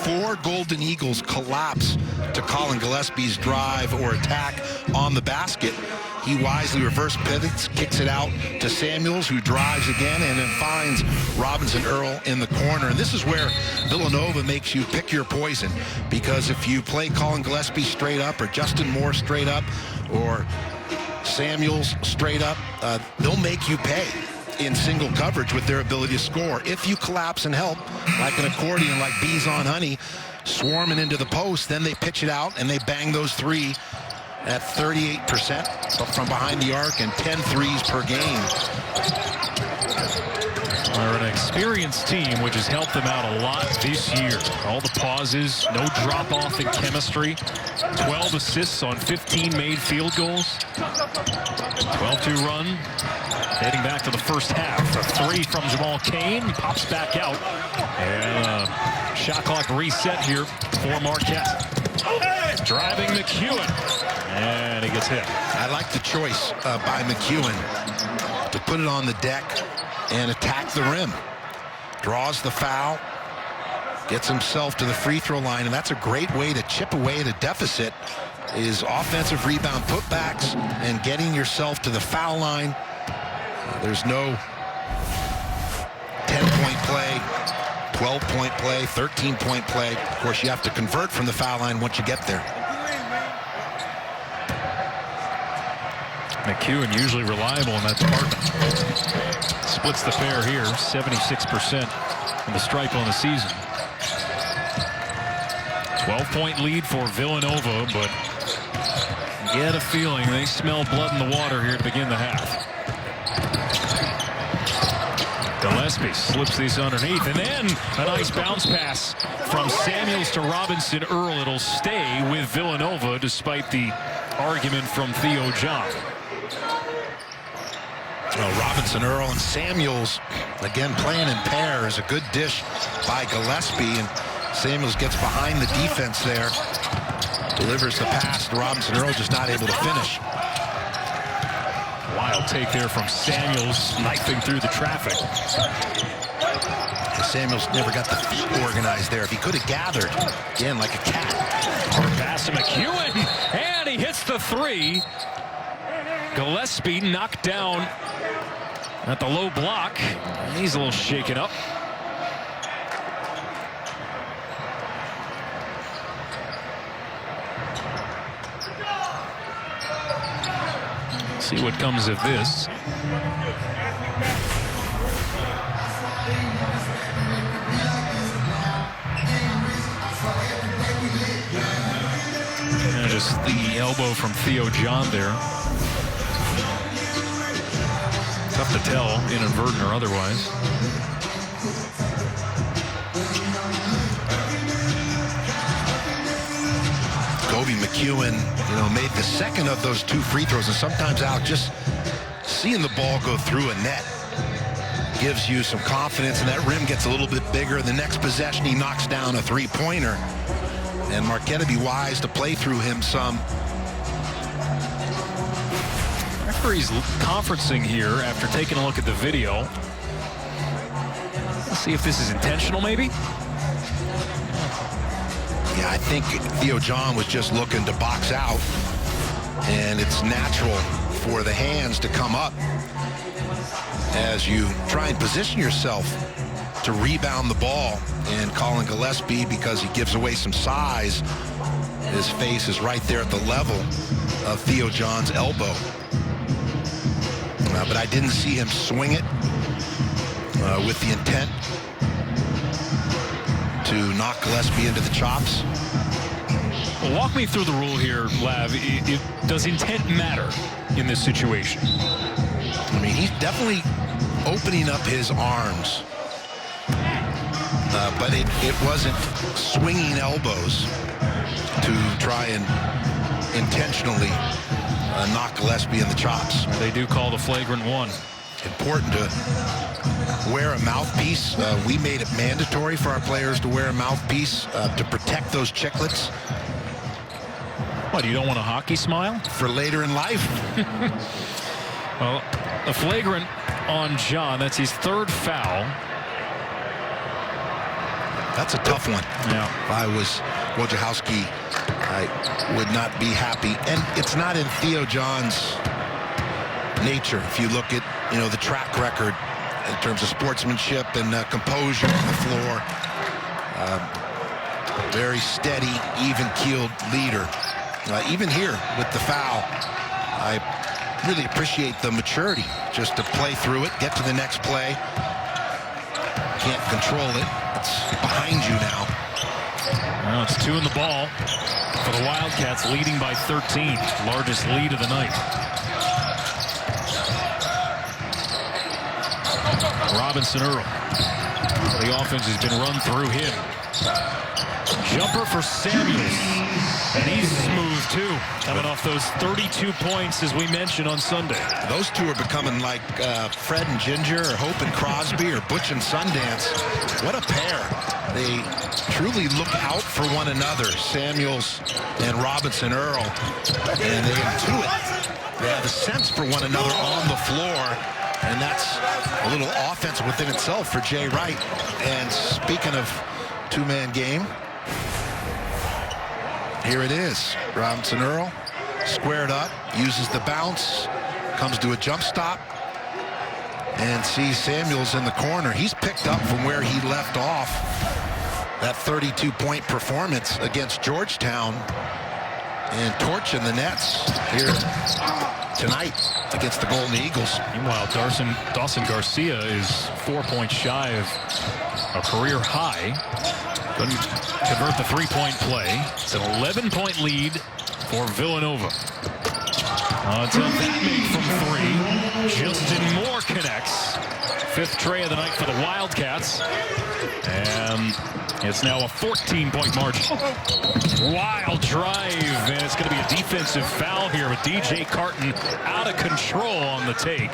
4 Golden Eagles collapse to Colin Gillespie's drive or attack on the basket. He wisely reverse pivots, kicks it out to Samuels, who drives again and then finds Robinson Earl in the corner. And this is where Villanova makes you pick your poison, because if you play Colin Gillespie straight up or Justin Moore straight up or Samuels straight up, they'll make you pay in single coverage with their ability to score. If you collapse and help, like an accordion, like bees on honey, swarming into the post, then they pitch it out and they bang those 3 at 38% from behind the arc and 10 threes per game. They're an experienced team, which has helped them out a lot this year. All the pauses, no drop-off in chemistry, 12 assists on 15 made field goals, 12-2 run, heading back to the first half. A 3 from Jamal Cain, pops back out, and shot clock reset here for Marquette. Driving McEwen, and he gets hit. I like the choice by McEwen to put it on the deck and attack the rim. Draws the foul, gets himself to the free throw line, and that's a great way to chip away at a deficit, is offensive rebound putbacks and getting yourself to the foul line. There's no 10-point play, 12-point play, 13-point play. Of course, you have to convert from the foul line once you get there. McEwen usually reliable in that department. Splits the pair here, 76% in the stripe on the season. 12-point lead for Villanova, but get a feeling they smell blood in the water here to begin the half. Gillespie slips these underneath, and then a nice bounce pass from Samuels to Robinson Earl. It'll stay with Villanova despite the argument from Theo John. Robinson Earl and Samuels again playing in pairs. A good dish by Gillespie, and Samuels gets behind the defense there, delivers the pass to Robinson Earl, just not able to finish. Wild take there from Samuels, knifing through the traffic. Samuels never got the feet organized there. If he could have gathered, again, like a cat. Hard pass to McEwen, and he hits the 3. Gillespie knocked down at the low block. He's a little shaken up. See what comes of this. And just the elbow from Theo John there. Tough to tell, inadvertent or otherwise. Kobe McEwen, made the second of those 2 free throws, and sometimes, Alex, just seeing the ball go through a net gives you some confidence, and that rim gets a little bit bigger. The next possession, he knocks down a 3-pointer, and Marquette would be wise to play through him some. Referee's conferencing here after taking a look at the video. Let's see if this is intentional, maybe. Yeah, I think Theo John was just looking to box out, and it's natural for the hands to come up as you try and position yourself to rebound the ball. And Colin Gillespie, because he gives away some size, his face is right there at the level of Theo John's elbow. But I didn't see him swing it with the intent to knock Gillespie into the chops. Well, walk me through the rule here, Lav. Does intent matter in this situation? I mean, he's definitely opening up his arms, but it wasn't swinging elbows to try and intentionally knock Gillespie in the chops. They do call the flagrant 1. Important to wear a mouthpiece. We made it mandatory for our players to wear a mouthpiece to protect those chiclets. What, you don't want a hockey smile? For later in life. Well, a flagrant on John. That's his third foul. That's a tough one. Yeah. If I was Wojciechowski, I would not be happy. And it's not in Theo John's nature. If you look at, the track record in terms of sportsmanship and composure on the floor, very steady, even-keeled leader. Even here with the foul, I really appreciate the maturity just to play through it, get to the next play. Can't control it. It's behind you now. Well, it's 2 in the ball for the Wildcats, leading by 13. Largest lead of the night. Robinson Earl. The offense has been run through him. Jumper for Samuels. And he's smooth, too, coming off those 32 points, as we mentioned on Sunday. Those two are becoming like Fred and Ginger, or Hope and Crosby, or Butch and Sundance. What a pair. They truly look out for one another, Samuels and Robinson Earl. And they intuit. They have a sense for one another on the floor. And that's a little offense within itself for Jay Wright. And speaking of two-man game, here it is. Robinson Earl squared up, uses the bounce, comes to a jump stop, and sees Samuels in the corner. He's picked up from where he left off that 32-point performance against Georgetown, and torching the Nets here tonight against the Golden Eagles. Meanwhile, Dawson Garcia is 4 points shy of a career high. Couldn't convert the three-point play. It's an 11-point lead for Villanova. Until that made from 3. Justin Moore connects. 5th tray of the night for the Wildcats. And it's now a 14-point margin. Wild drive, and it's going to be a defensive foul here with DJ Carton out of control on the take.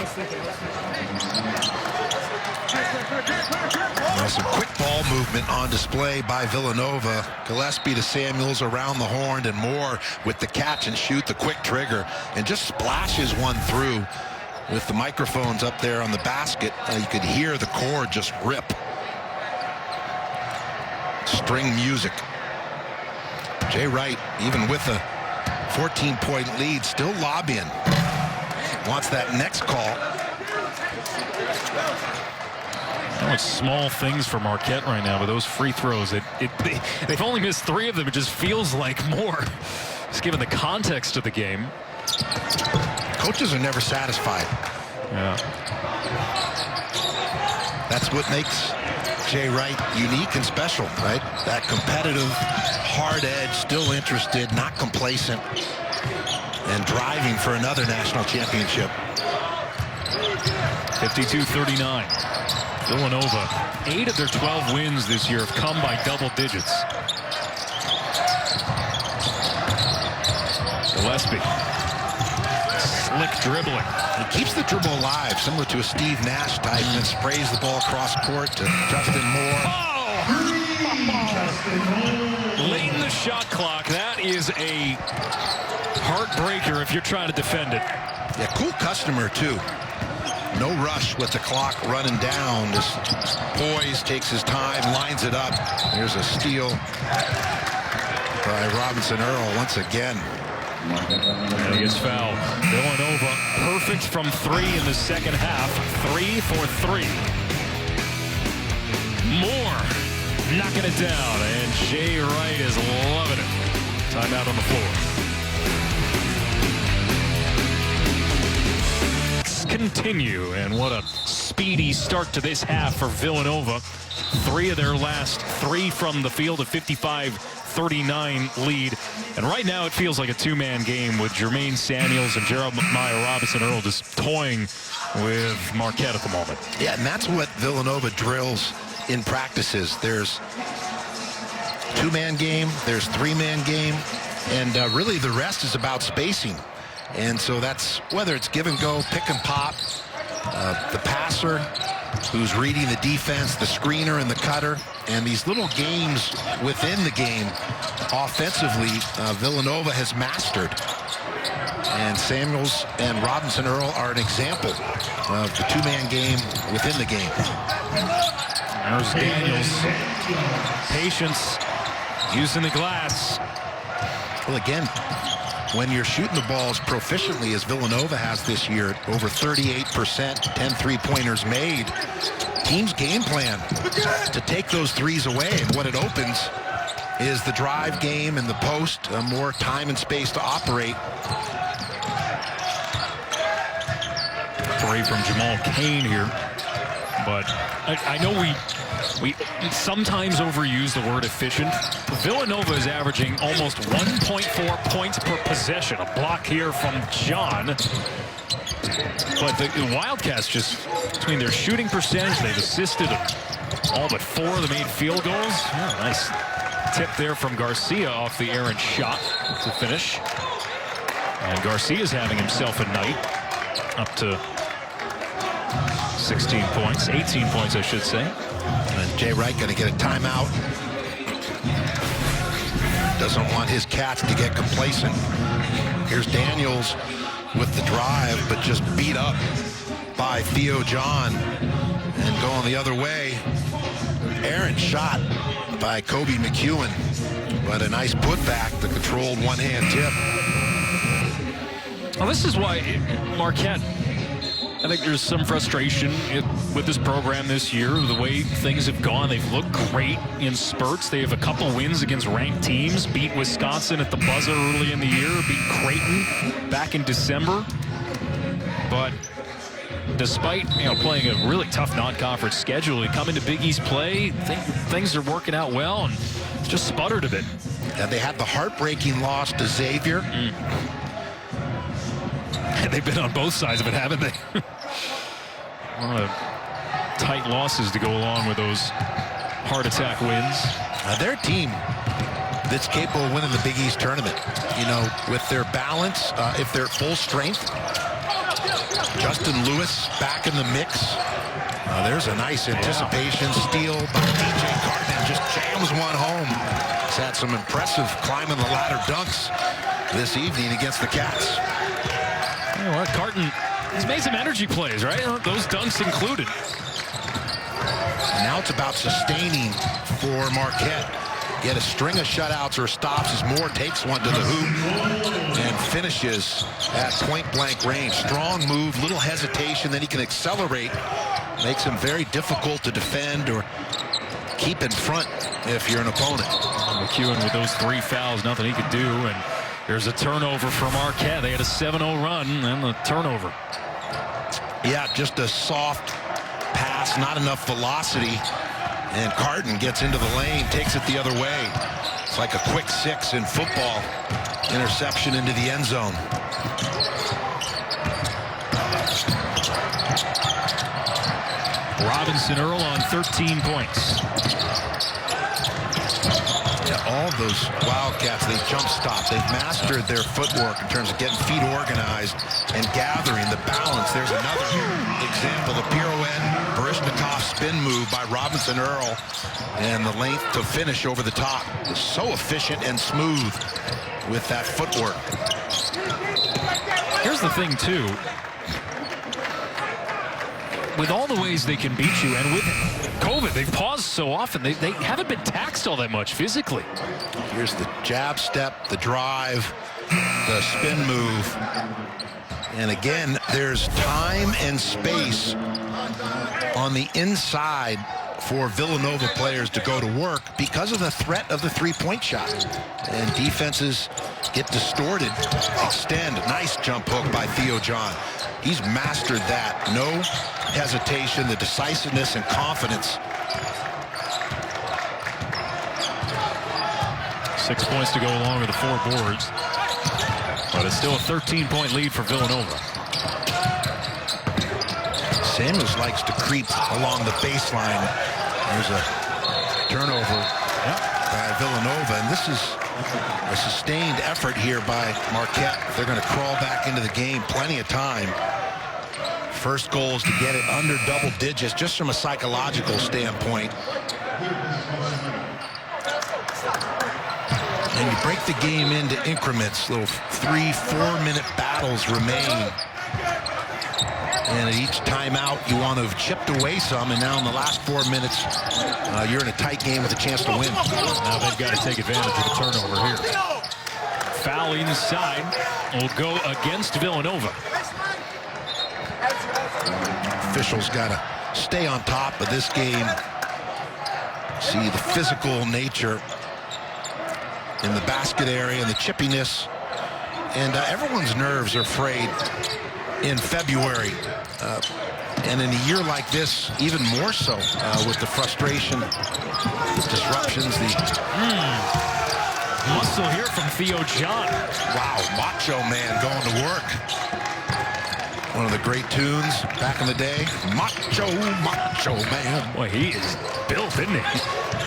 Some quick ball movement on display by Villanova. Gillespie to Samuels around the horn, and Moore with the catch and shoot, the quick trigger, and just splashes one through with the microphones up there on the basket. You could hear the cord just rip. String music. Jay Wright, even with a 14-point lead, still lobbying. Wants that next call. It's small things for Marquette right now, but those free throws, they've only missed 3 of them. It just feels like more, just given the context of the game. Coaches are never satisfied. Yeah. That's what makes Jay Wright unique and special, right? That competitive, hard edge, still interested, not complacent, and driving for another national championship. 52-39. Villanova, 8 of their 12 wins this year have come by double digits. Gillespie. Slick dribbling. He keeps the dribble alive, similar to a Steve Nash type, and sprays the ball across court to Justin Moore. Oh! Late in the shot clock. That is a heartbreaker if you're trying to defend it. Yeah, cool customer, too. No rush with the clock running down. Just poised, takes his time, lines it up. Here's a steal by Robinson Earl once again. And he gets fouled. Villanova perfect from 3 in the second half. 3 for 3. Moore knocking it down, and Jay Wright is loving it. Timeout on the floor. Continue, and what a speedy start to this half for Villanova. 3 of their last 3 from the field, a 55-39 lead, and right now it feels like a two-man game with Jermaine Samuels and Jeremiah Robinson Earl just toying with Marquette at the moment. Yeah, and that's what Villanova drills in practices. There's two-man game, there's three-man game, and really the rest is about spacing. And so that's whether it's give and go, pick and pop, the passer who's reading the defense, the screener and the cutter, And these little games within the game, offensively, Villanova has mastered. And Samuels and Robinson Earl are an example of the two-man game within the game. There's Daniels. Patience, using the glass. Well, again, when you're shooting the balls proficiently, as Villanova has this year, over 38%, 10 3-pointers made, team's game plan to take those threes away. And what it opens is the drive game and the post, more time and space to operate. Three from Jamal Cain here. But I know we sometimes overuse the word efficient. Villanova is averaging almost 1.4 points per possession. A block here from John. But the Wildcats, just between their shooting percentage, they've assisted all but 4 of the made field goals. Yeah, nice tip there from Garcia off the errant shot to finish. And Garcia's having himself a night, up to 16 points, 18 points, I should say. And Jay Wright going to get a timeout. Doesn't want his Cats to get complacent. Here's Daniels with the drive, but just beat up by Theo John. And going the other way, errant shot by Kobe McEwen. But a nice putback, the controlled one-hand tip. Well, this is why Marquette, I think there's some frustration with this program this year, the way things have gone. They've looked great in spurts. They have a couple wins against ranked teams, beat Wisconsin at the buzzer early in the year, beat Creighton back in December. But despite playing a really tough non-conference schedule, they come into Big East play, things are working out well, and just sputtered a bit. And they had the heartbreaking loss to Xavier. They've been on both sides of it, haven't they? A lot of tight losses to go along with those heart attack wins. Their team that's capable of winning the Big East tournament, with their balance, if they're at full strength. Justin Lewis back in the mix. There's a nice anticipation steal by DJ Carton, just jams one home. He's had some impressive climbing the ladder dunks this evening against the Cats. You know what, Carton has made some energy plays, right? Those dunks included. And now it's about sustaining for Marquette. Get a string of shutouts or stops as Moore takes one to the hoop and finishes at point-blank range. Strong move, little hesitation, then he can accelerate. Makes him very difficult to defend or keep in front if you're an opponent. McEwen with those 3 fouls, nothing he could do, and there's a turnover for Marquette. They had a 7-0 run and the turnover. Yeah, just a soft pass, not enough velocity. And Carton gets into the lane, takes it the other way. It's like a quick 6 in football. Interception into the end zone. Robinson Earl on 13 points. Yeah, all those Wildcats, they jump stop. They've mastered their footwork in terms of getting feet organized and gathering the balance. There's another example, the pirouette, Barishnikov spin move by Robinson Earl, and the length to finish over the top. So efficient and smooth with that footwork. Here's the thing, too. With all the ways they can beat you, and with COVID, they've paused so often, they haven't been taxed all that much physically. Here's the jab step, the drive, the spin move. And again, there's time and space on the inside for Villanova players to go to work because of the threat of the three-point shot. And defenses get distorted, extend. Nice jump hook by Theo John. He's mastered that. No hesitation, the decisiveness and confidence. 6 points to go along with the 4 boards. But it's still a 13-point lead for Villanova. Samuels likes to creep along the baseline. There's a turnover by Villanova, and this is a sustained effort here by Marquette. They're going to crawl back into the game, plenty of time. First goal is to get it under double digits, just from a psychological standpoint. And you break the game into increments. Little 3-4 minute battles remain. And at each timeout, you want to have chipped away some. And now in the last 4 minutes, you're in a tight game with a chance to win. Now they've got to take advantage of the turnover here. Foul inside will go against Villanova. Officials got to stay on top of this game. See the physical nature in the basket area and the chippiness. And everyone's nerves are frayed in February. And in a year like this, even more so with the frustration, disruptions, Muscle here from Theo John. Wow, Macho Man going to work. One of the great tunes back in the day. Macho Man. Boy, he is built, isn't he?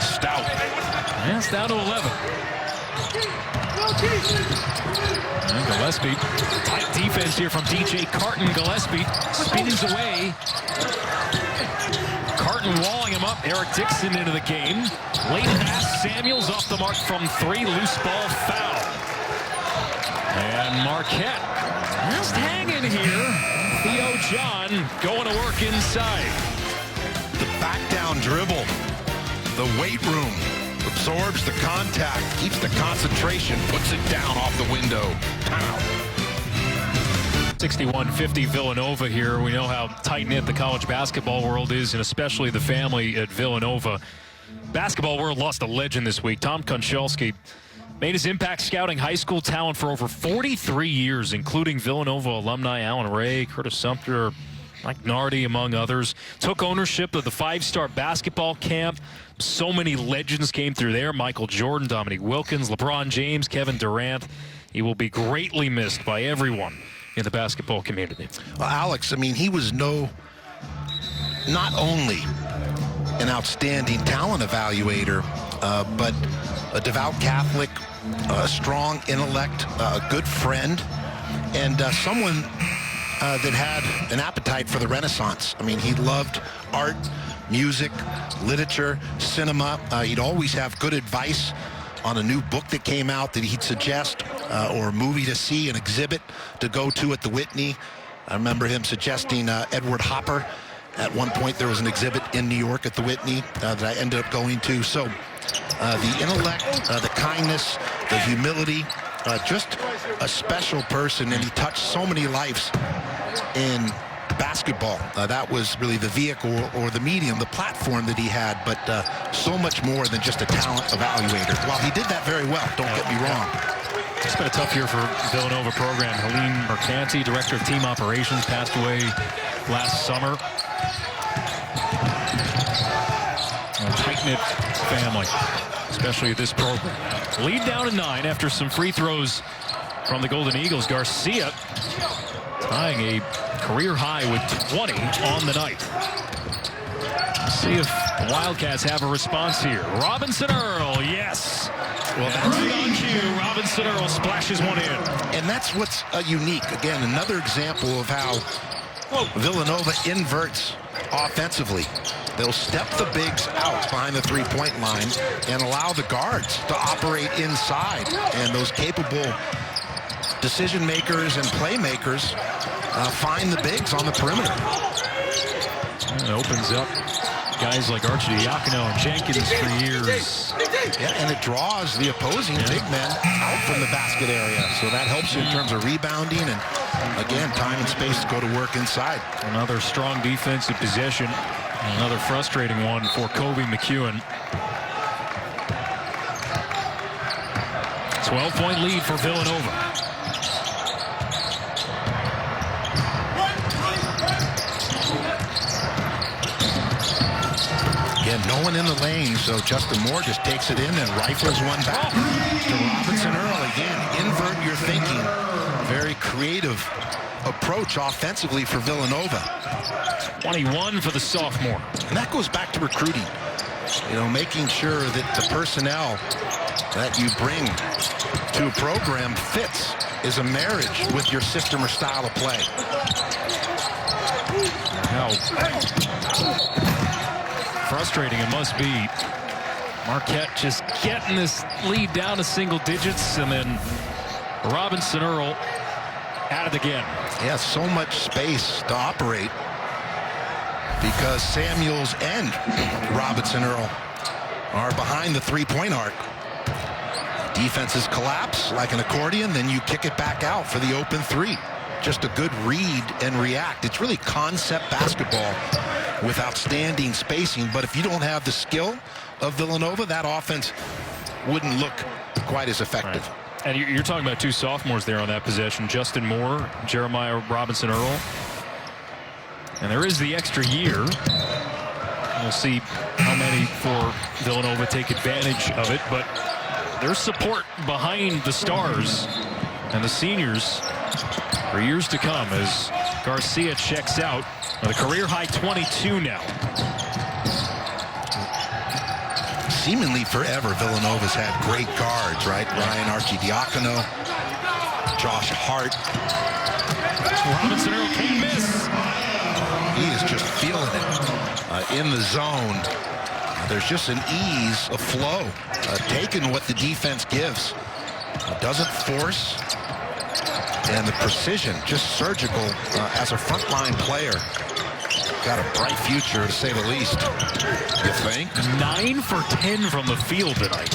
Stout. And it's down to 11. And Gillespie, tight defense here from DJ Carton. Gillespie spins away. Carton walling him up. Eric Dixon into the game. Late pass. Samuels off the mark from 3. Loose ball foul. And Marquette just hanging here. Theo John going to work inside. The back down dribble. The weight room. Absorbs the contact. Keeps the concentration. Puts it down off the window. Pow. 61-50 Villanova here. We know how tight-knit the college basketball world is, and especially the family at Villanova. Basketball world lost a legend this week. Tom Konchalski made his impact scouting high school talent for over 43 years, including Villanova alumni Alan Ray, Curtis Sumter, Mike Nardi, among others. Took ownership of the 5-star basketball camp. So many legends came through there. Michael Jordan, Dominique Wilkins, LeBron James, Kevin Durant. He will be greatly missed by everyone in the basketball community. Well, Alex, I mean, he was not only an outstanding talent evaluator, but a devout Catholic, a strong intellect, a good friend, and someone that had an appetite for the Renaissance. I mean, he loved art, music, literature, cinema. He'd always have good advice on a new book that came out that he'd suggest, or a movie to see, an exhibit to go to at the Whitney. I remember him suggesting Edward Hopper. At one point, there was an exhibit in New York at the Whitney that I ended up going to. So the intellect, the kindness, the humility, just a special person, and he touched so many lives in basketball. That was really the vehicle or the medium, the platform that he had, but so much more than just a talent evaluator. While he did that very well, don't get me wrong. It's been a tough year for Villanova program. Helene Mercanti, director of team operations, passed away last summer. A tight-knit family, especially at this program. Lead down to 9 after some free throws from the Golden Eagles. Garcia tying a career high with 20 on the night. Let's see if the Wildcats have a response here. Robinson Earl, yes. Well, that's right on cue. Robinson Earl splashes one in. And that's what's unique. Again, another example of how Villanova inverts offensively. They'll step the bigs out behind the three-point line and allow the guards to operate inside. And those capable decision makers and playmakers find the bigs on the perimeter. It opens up guys like Arcidiacono and Jenkins for years. Yeah, and it draws the opposing big men out from the basket area. So that helps you in terms of rebounding and, again, time and space to go to work inside. Another strong defensive possession. Another frustrating one for Kobe McEwen. 12-point lead for Villanova. Again, no one in the lane, so Justin Moore just takes it in and rifles one back to Robinson Earl. Again, invert your thinking. Very creative approach offensively for Villanova. 21 for the sophomore. And that goes back to recruiting. You know, making sure that the personnel that you bring to a program fits is a marriage with your system or style of play. How frustrating it must be Marquette just getting this lead down to single digits, and then Robinson Earl at it again. Yeah, so much space to operate because Samuels and Robinson Earl are behind the three-point arc. Defenses collapse like an accordion, then you kick it back out for the open three. Just a good read and react. It's really concept basketball with outstanding spacing, but if you don't have the skill of Villanova, that offense wouldn't look quite as effective. Right. And you're talking about two sophomores there on that possession, Justin Moore, Jeremiah Robinson Earl. And there is the extra year. We'll see how many for Villanova take advantage of it, but there's support behind the stars and the seniors for years to come as Garcia checks out with a career-high 22 now. Seemingly forever, Villanova's had great guards, right? Ryan Archidiacono, Josh Hart. Robinson Earl can't miss. He is just feeling it in the zone. There's just an ease, a flow, taking what the defense gives. Doesn't force, and the precision, just surgical as a frontline player. Got a bright future, to say the least. You think? 9 for 10 from the field tonight.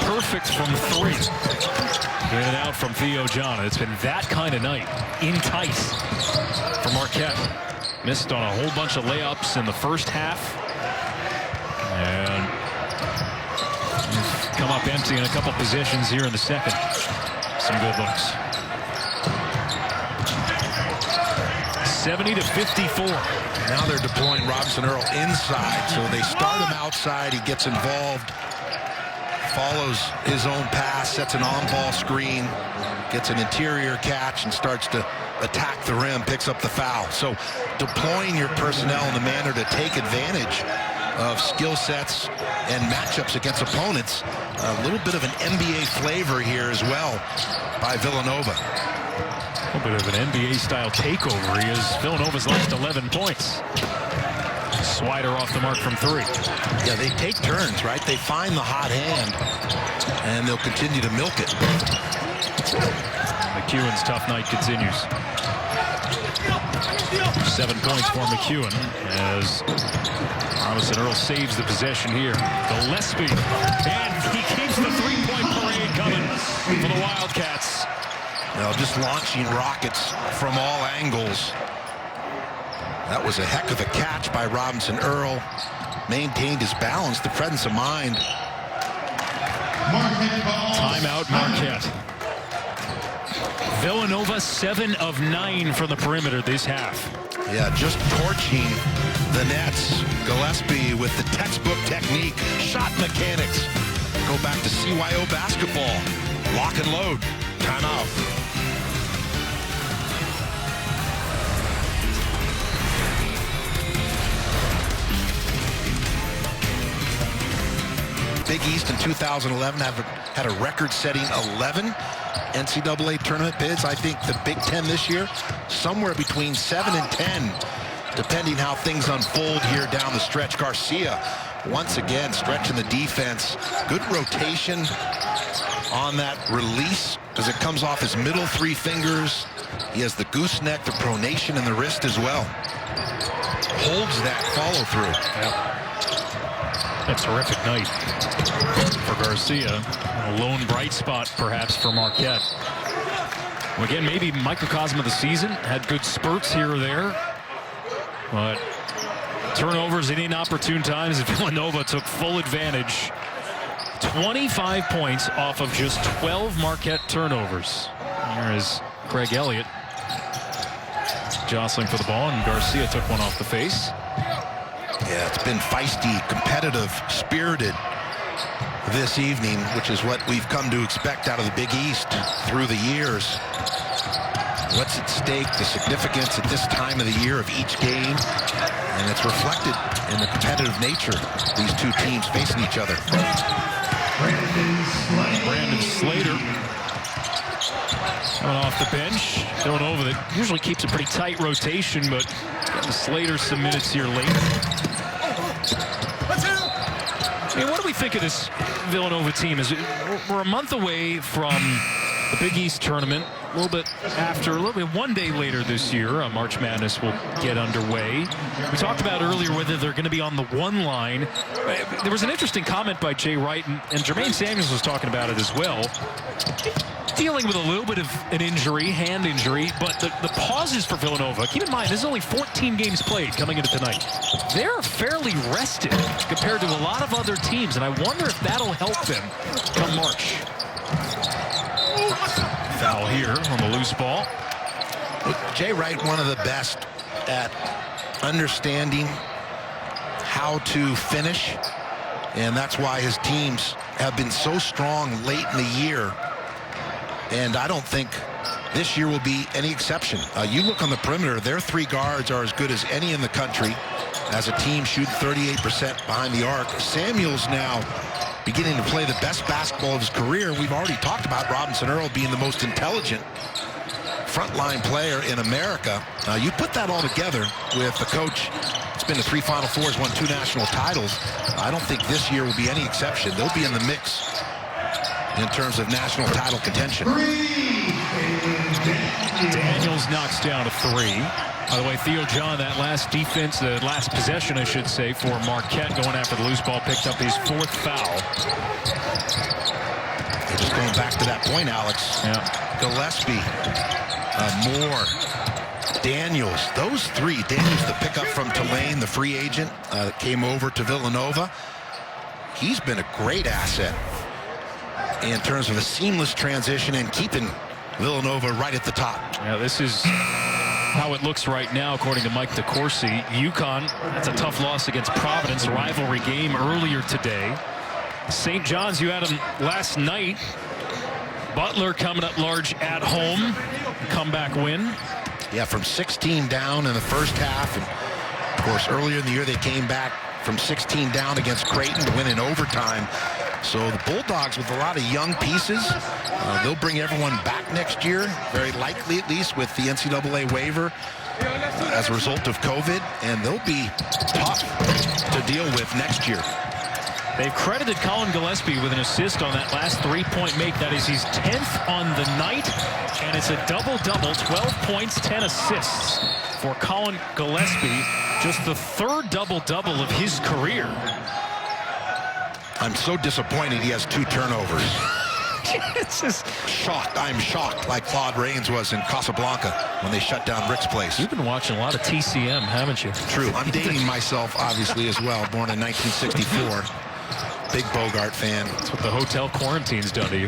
Perfect from 3. In and out from Theo John. It's been that kind of night in Tice for Marquette. Missed on a whole bunch of layups in the first half. And come up empty in a couple positions here in the second. Some good looks. 70-54. Now they're deploying Robinson Earl inside, so they start him outside. He gets involved, follows his own pass, sets an on-ball screen, gets an interior catch, and starts to attack the rim, picks up the foul. So deploying your personnel in a manner to take advantage of skill sets and matchups against opponents. A little bit of an NBA flavor here as well by Villanova. A little bit of an NBA-style takeover. He is Villanova's last 11 points. Swider off the mark from 3. Yeah, they take turns, right? They find the hot hand, and they'll continue to milk it. McEwen's tough night continues. 7 points for McEwen as Robinson Earl saves the possession here. Gillespie, and he keeps the three-point parade coming for the Wildcats. Well, just launching rockets from all angles. That was a heck of a catch by Robinson Earl. Maintained his balance, the presence of mind. Timeout, Marquette. Villanova 7 of 9 from the perimeter this half. Yeah, just torching the nets. Gillespie with the textbook technique. Shot mechanics. Go back to CYO basketball. Lock and load. Timeout. Big East in 2011 had a record-setting 11 NCAA tournament bids. I think the Big Ten this year, somewhere between 7 and 10, depending how things unfold here down the stretch. Garcia, once again, stretching the defense. Good rotation on that release as it comes off his middle 3 fingers. He has the gooseneck, the pronation, and the wrist as well. Holds that follow-through. Yep. A terrific night for Garcia. A lone bright spot, perhaps, for Marquette. Well, again, maybe microcosm of the season. Had good spurts here or there. But turnovers at inopportune times. Villanova took full advantage. 25 points off of just 12 Marquette turnovers. Here is Craig Elliott jostling for the ball, and Garcia took one off the face. Yeah, it's been feisty, competitive, spirited this evening, which is what we've come to expect out of the Big East through the years. What's at stake, the significance at this time of the year of each game, and it's reflected in the competitive nature of these two teams facing each other. Brandon Slater coming off the bench. Villanova that usually keeps a pretty tight rotation, but getting Slater some minutes here late. Hey, what do we think of this Villanova team? We're a month away from the Big East tournament. A little bit one day later this year, March Madness will get underway. We talked about earlier whether they're going to be on the one line. There was an interesting comment by Jay Wright, and Jermaine Samuels was talking about it as well. Dealing with a little bit of an injury, hand injury, but the pauses for Villanova, keep in mind, this is only 14 games played coming into tonight. They're fairly rested compared to a lot of other teams, and I wonder if that'll help them come March. Foul here on the loose ball. Jay Wright, one of the best at understanding how to finish, and that's why his teams have been so strong late in the year. And I don't think this year will be any exception. You look on the perimeter, their three guards are as good as any in the country. As a team, shoot 38% behind the arc. Samuels now beginning to play the best basketball of his career. We've already talked about Robinson Earl being the most intelligent frontline player in America. You put that all together with the coach. It's been to 3 Final Fours, won 2 national titles. I don't think this year will be any exception. They'll be in the mix in terms of national title contention. Daniels knocks down a 3. By the way, Theo John, that last defense, the last possession, I should say, for Marquette going after the loose ball, picked up his 4th foul. Just going back to that point, Alex. Yeah. Gillespie, Moore, Daniels. Those three. Daniels, the pickup from Tulane, the free agent that came over to Villanova. He's been a great asset in terms of a seamless transition and keeping Villanova right at the top. Yeah, this is how it looks right now, according to Mike DeCourcy. UConn, that's a tough loss against Providence, a rivalry game earlier today. St. John's, you had them last night. Butler coming up large at home. Comeback win. Yeah, from 16 down in the first half. And of course, earlier in the year, they came back from 16 down against Creighton to win in overtime. So the Bulldogs, with a lot of young pieces, they'll bring everyone back next year, very likely at least, with the NCAA waiver as a result of COVID, and they'll be tough to deal with next year. They've credited Colin Gillespie with an assist on that last 3-point make. That is his 10th on the night, and it's a double-double, 12 points, 10 assists for Colin Gillespie, just the 3rd double-double of his career. I'm so disappointed he has 2 turnovers. It's just shocked. I'm shocked, like Claude Rains was in Casablanca when they shut down Rick's place. You've been watching a lot of TCM, haven't you? True. I'm dating myself, obviously, as well. Born in 1964. Big Bogart fan. That's what the hotel quarantine's done to you.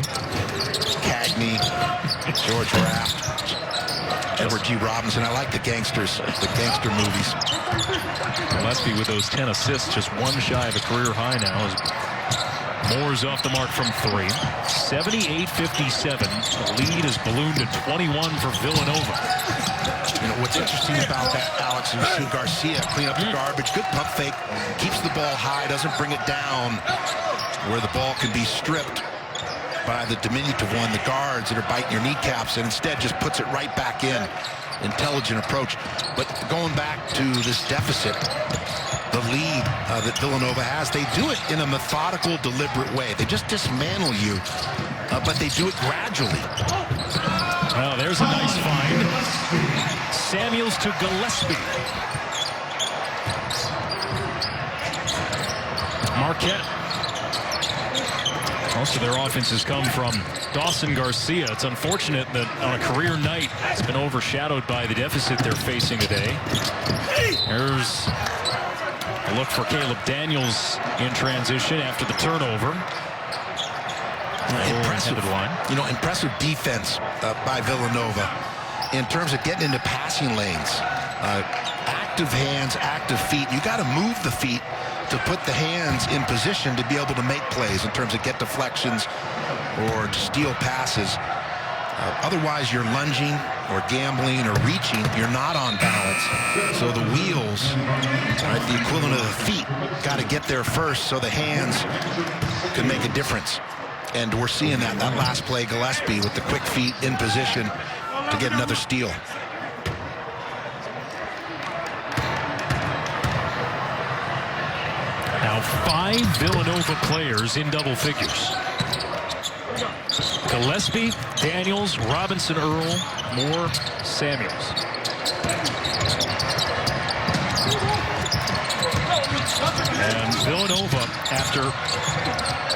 Cagney, George Raft, Edward G. Robinson. I like the gangsters, the gangster movies. Gillespie with those 10 assists, just 1 shy of a career high now. Moore's off the mark from 3. 78-57. The lead is ballooned to 21 for Villanova. You know, what's interesting about that, Alex, is you see Garcia clean up the garbage. Good pump fake. Keeps the ball high. Doesn't bring it down where the ball can be stripped by the diminutive one, the guards that are biting your kneecaps, and instead just puts it right back in. Intelligent approach. But going back to this deficit, the lead that Villanova has, they do it in a methodical, deliberate way. They just dismantle you, but they do it gradually. Well, there's a nice find. Samuels to Gillespie. Marquette. Most of their offenses come from Dawson Garcia. It's unfortunate that on a career night, it's been overshadowed by the deficit they're facing today. There's a look for Caleb Daniels in transition after the turnover. Impressive defense by Villanova in terms of getting into passing lanes. Active hands, active feet. You got to move the feet to put the hands in position to be able to make plays in terms of get deflections or steal passes. Otherwise, you're lunging or gambling or reaching. You're not on balance. So the wheels, right, the equivalent of the feet, got to get there first so the hands can make a difference. And we're seeing that last play, Gillespie with the quick feet in position to get another steal. Now Now 5 Villanova players in double figures. Gillespie, Daniels, Robinson, Earl, Moore, Samuels. And Villanova, after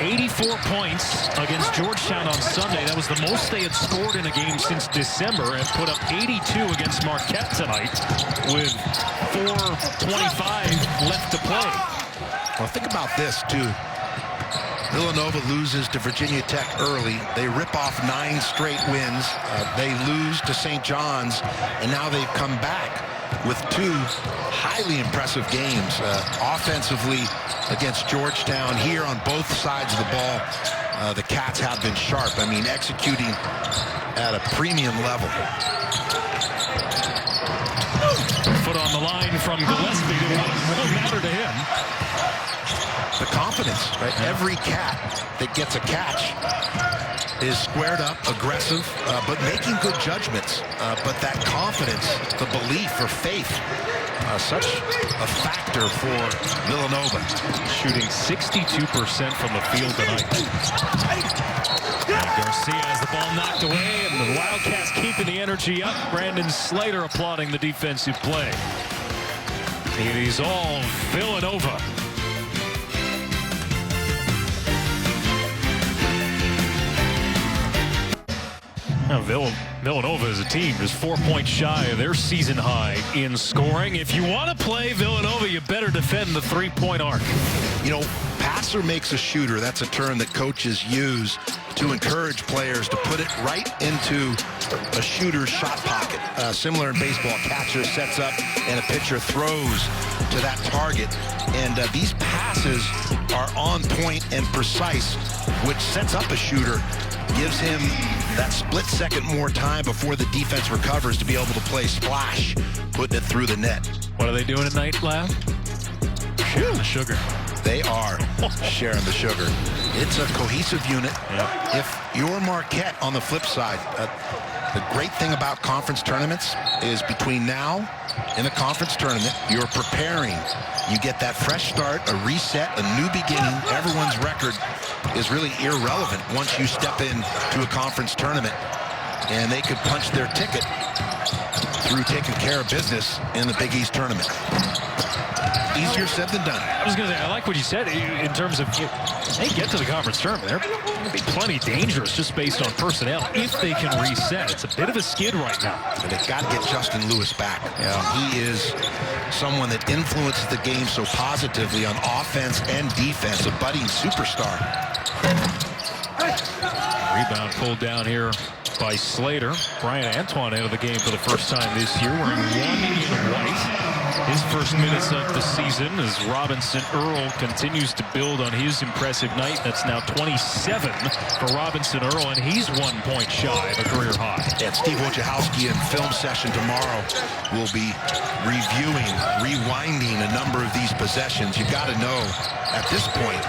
84 points against Georgetown on Sunday, that was the most they had scored in a game since December, and put up 82 against Marquette tonight with 4:25 left to play. Well, think about this, too. Villanova loses to Virginia Tech early. They rip off 9 straight wins. They lose to St. John's, and now they've come back with 2 highly impressive games. Offensively against Georgetown, here on both sides of the ball, the Cats have been sharp. I mean, executing at a premium level. Foot on the line from Gillespie. It won't matter to him. The confidence, right? Every Cat that gets a catch is squared up, aggressive, but making good judgments. But that confidence, the belief or faith, such a factor for Villanova. Shooting 62% from the field tonight. And Garcia has the ball knocked away, and the Wildcats keeping the energy up. Brandon Slater applauding the defensive play. It is all Villanova. Now, Villanova as a team is 4 points shy of their season high in scoring. If you want to play Villanova, you better defend the 3-point arc. You know, passer makes a shooter. That's a term that coaches use to encourage players to put it right into a shooter's shot pocket. Similar in baseball, a catcher sets up and a pitcher throws to that target. And these passes are on point and precise, which sets up a shooter, gives him that split second more time before the defense recovers to be able to play splash, putting it through the net. What are they doing tonight, Lav? Sharing the sugar. They are sharing the sugar. It's a cohesive unit. Yep. If you're Marquette on the flip side, the great thing about conference tournaments is between now and the conference tournament, you're preparing. You get that fresh start, a reset, a new beginning. Everyone's record is really irrelevant once you step into a conference tournament, and they could punch their ticket through taking care of business in the Big East tournament. Easier said than done. I was going to say, I like what you said in terms of they get to the conference tournament. They're going to be plenty dangerous just based on personnel if they can reset. It's a bit of a skid right now. And they've got to get Justin Lewis back. Yeah. He is someone that influences the game so positively on offense and defense, a budding superstar. Rebound pulled down here by Slater. Brian Antoine out of the game for the first time this year, wearing 1 in white. His first minutes of the season as Robinson Earl continues to build on his impressive night. That's now 27 for Robinson Earl, and he's 1 point shy of a career high. And Steve Wojciechowski in film session tomorrow will be reviewing, rewinding a number of these possessions. You've got to know at this point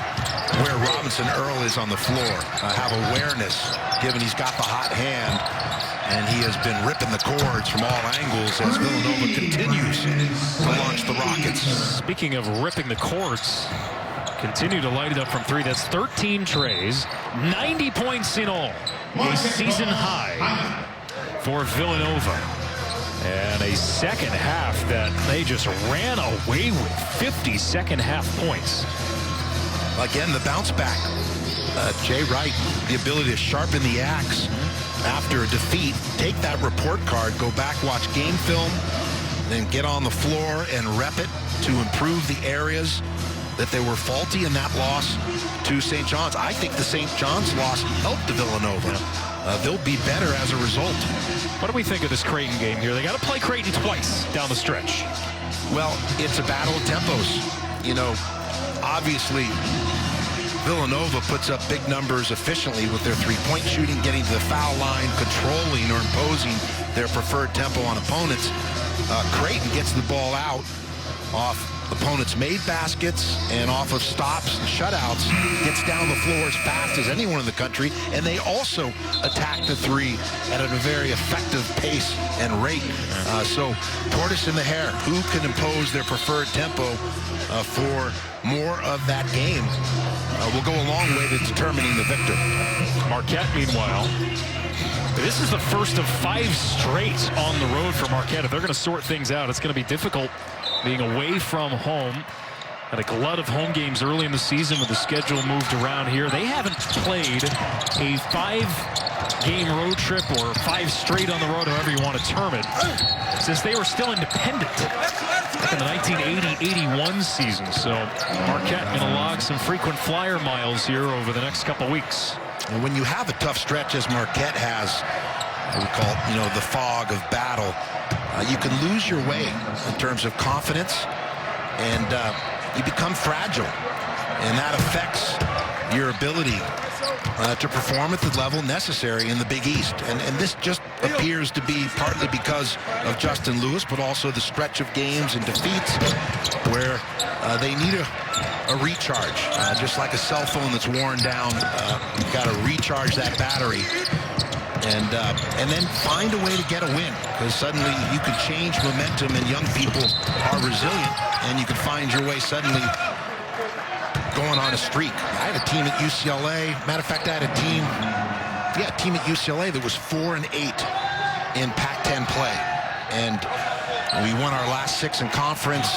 where Robinson Earl is on the floor. Have awareness, given he's got the hot hand, and he has been ripping the cords from all angles as Villanova continues to launch the Rockets. Speaking of ripping the cords, continue to light it up from 3. That's 13 trays, 90 points in all. A season high for Villanova. And a second half that they just ran away with, 50 second half points. Again, the bounce back. Jay Wright, the ability to sharpen the axe after a defeat, take that report card, go back, watch game film, then get on the floor and rep it to improve the areas that they were faulty in that loss to St. John's. I think the St. John's loss helped the Villanova. They'll be better as a result. What do we think of this Creighton game here? They got to play Creighton twice down the stretch. Well, it's a battle of tempos. You know, obviously, Villanova puts up big numbers efficiently with their three-point shooting, getting to the foul line, controlling or imposing their preferred tempo on opponents. Creighton gets the ball out off opponents made baskets and off of stops and shutouts gets down the floor as fast as anyone in the country, and they also attack the three at a very effective pace and rate. So tortoise in the hare, who can impose their preferred tempo for more of that game will go a long way to determining the victor. Marquette, meanwhile, this is the first of 5 straight on the road for Marquette. If they're going to sort things out, it's going to be difficult being away from home. Had a glut of home games early in the season with the schedule moved around here. They haven't played a 5-game road trip or 5 straight on the road, however you want to term it, since they were still independent back in the 1980-81 season. So Marquette going to log some frequent flyer miles here over the next couple weeks. And when you have a tough stretch as Marquette has, we call it, the fog of battle, you can lose your way in terms of confidence, and you become fragile, and that affects your ability to perform at the level necessary in the Big East. And this just appears to be partly because of Justin Lewis, but also the stretch of games and defeats where they need a recharge. Just like a cell phone that's worn down, you've got to recharge that battery. And then find a way to get a win, because suddenly you can change momentum, and young people are resilient, and you can find your way suddenly going on a streak. I had a team at UCLA. Matter of fact, I had a team at UCLA that was 4-8 in Pac-10 play, and we won our last 6 in conference.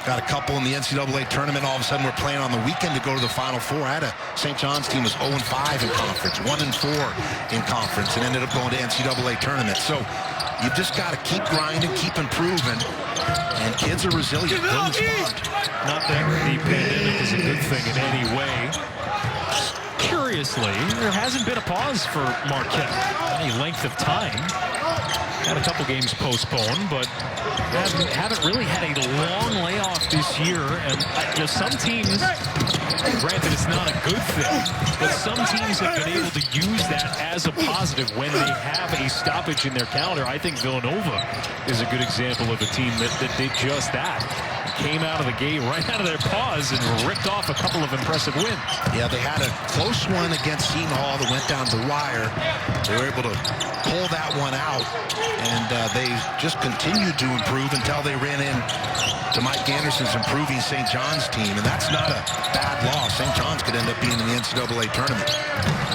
Got a couple in the NCAA tournament. All of a sudden, we're playing on the weekend to go to the Final Four. I had a St. John's team was 0-5 in conference, 1-4 in conference, and ended up going to NCAA tournament. So you've just got to keep grinding, keep improving, and kids are resilient. Not that the pandemic is a good thing in any way. Curiously, there hasn't been a pause for Marquette any length of time. Had a couple games postponed, but haven't really had a long layoff this year. And some teams, granted it's not a good thing, but some teams have been able to use that as a positive when they have a stoppage in their calendar. I think Villanova is a good example of a team that did just that. Came out of the gate right out of their pause and ripped off a couple of impressive wins. Yeah, they had a close one against Seton Hall that went down the wire. They were able to pull that one out, and they just continued to improve until they ran in to Mike Anderson's improving St. John's team, and that's not a bad loss. St. John's could end up being in the NCAA tournament.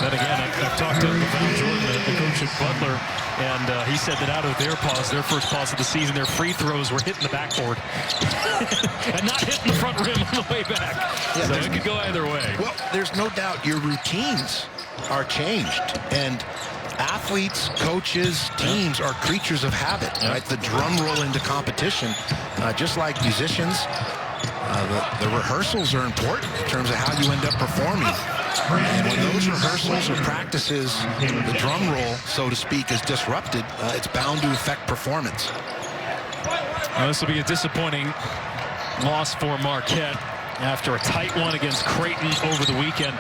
Then again, I've talked to Val Jordan, the coach at Butler, and he said that out of their first pause of the season, their free throws were hitting the backboard and not hitting the front rim on the way back. Yeah, so it could go either way. Well, there's no doubt your routines are changed, and athletes, coaches, teams are creatures of habit, right? The drum roll into competition, just like musicians, the rehearsals are important in terms of how you end up performing. And when those rehearsals or practices, the drum roll, so to speak, is disrupted, it's bound to affect performance. Well, this will be a disappointing loss for Marquette after a tight one against Creighton over the weekend.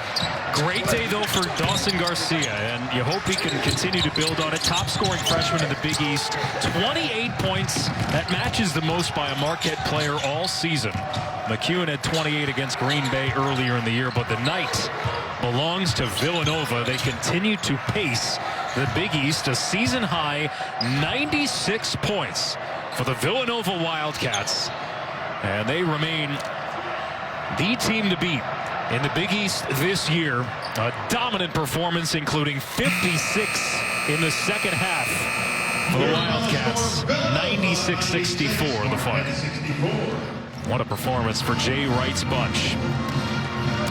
Great day, though, for Dawson Garcia, and you hope he can continue to build on it. Top-scoring freshman in the Big East, 28 points. That matches the most by a Marquette player all season. McEwen had 28 against Green Bay earlier in the year, but the night belongs to Villanova. They continue to pace the Big East, a season-high 96 points for the Villanova Wildcats, and they remain the team to beat in the Big East this year. A dominant performance, including 56 in the second half for the Wildcats. 96-64 in the final. What a performance for Jay Wright's bunch.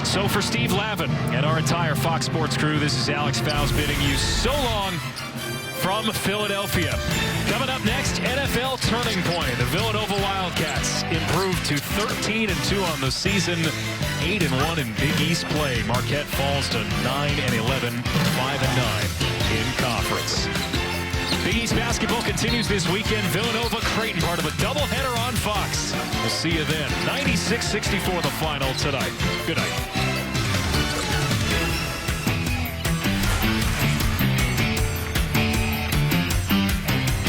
So for Steve Lavin and our entire Fox Sports crew, this is Alex Fowles bidding you so long from Philadelphia. Coming up next, NFL turning point. The Villanova Wildcats improved to 13-2 on the season, 8-1 in Big East play. Marquette falls to 9-11, 5-9 in conference. Big East basketball continues this weekend. Villanova Creighton, part of a doubleheader on Fox. We'll see you then. 96-64 the final tonight. Good night.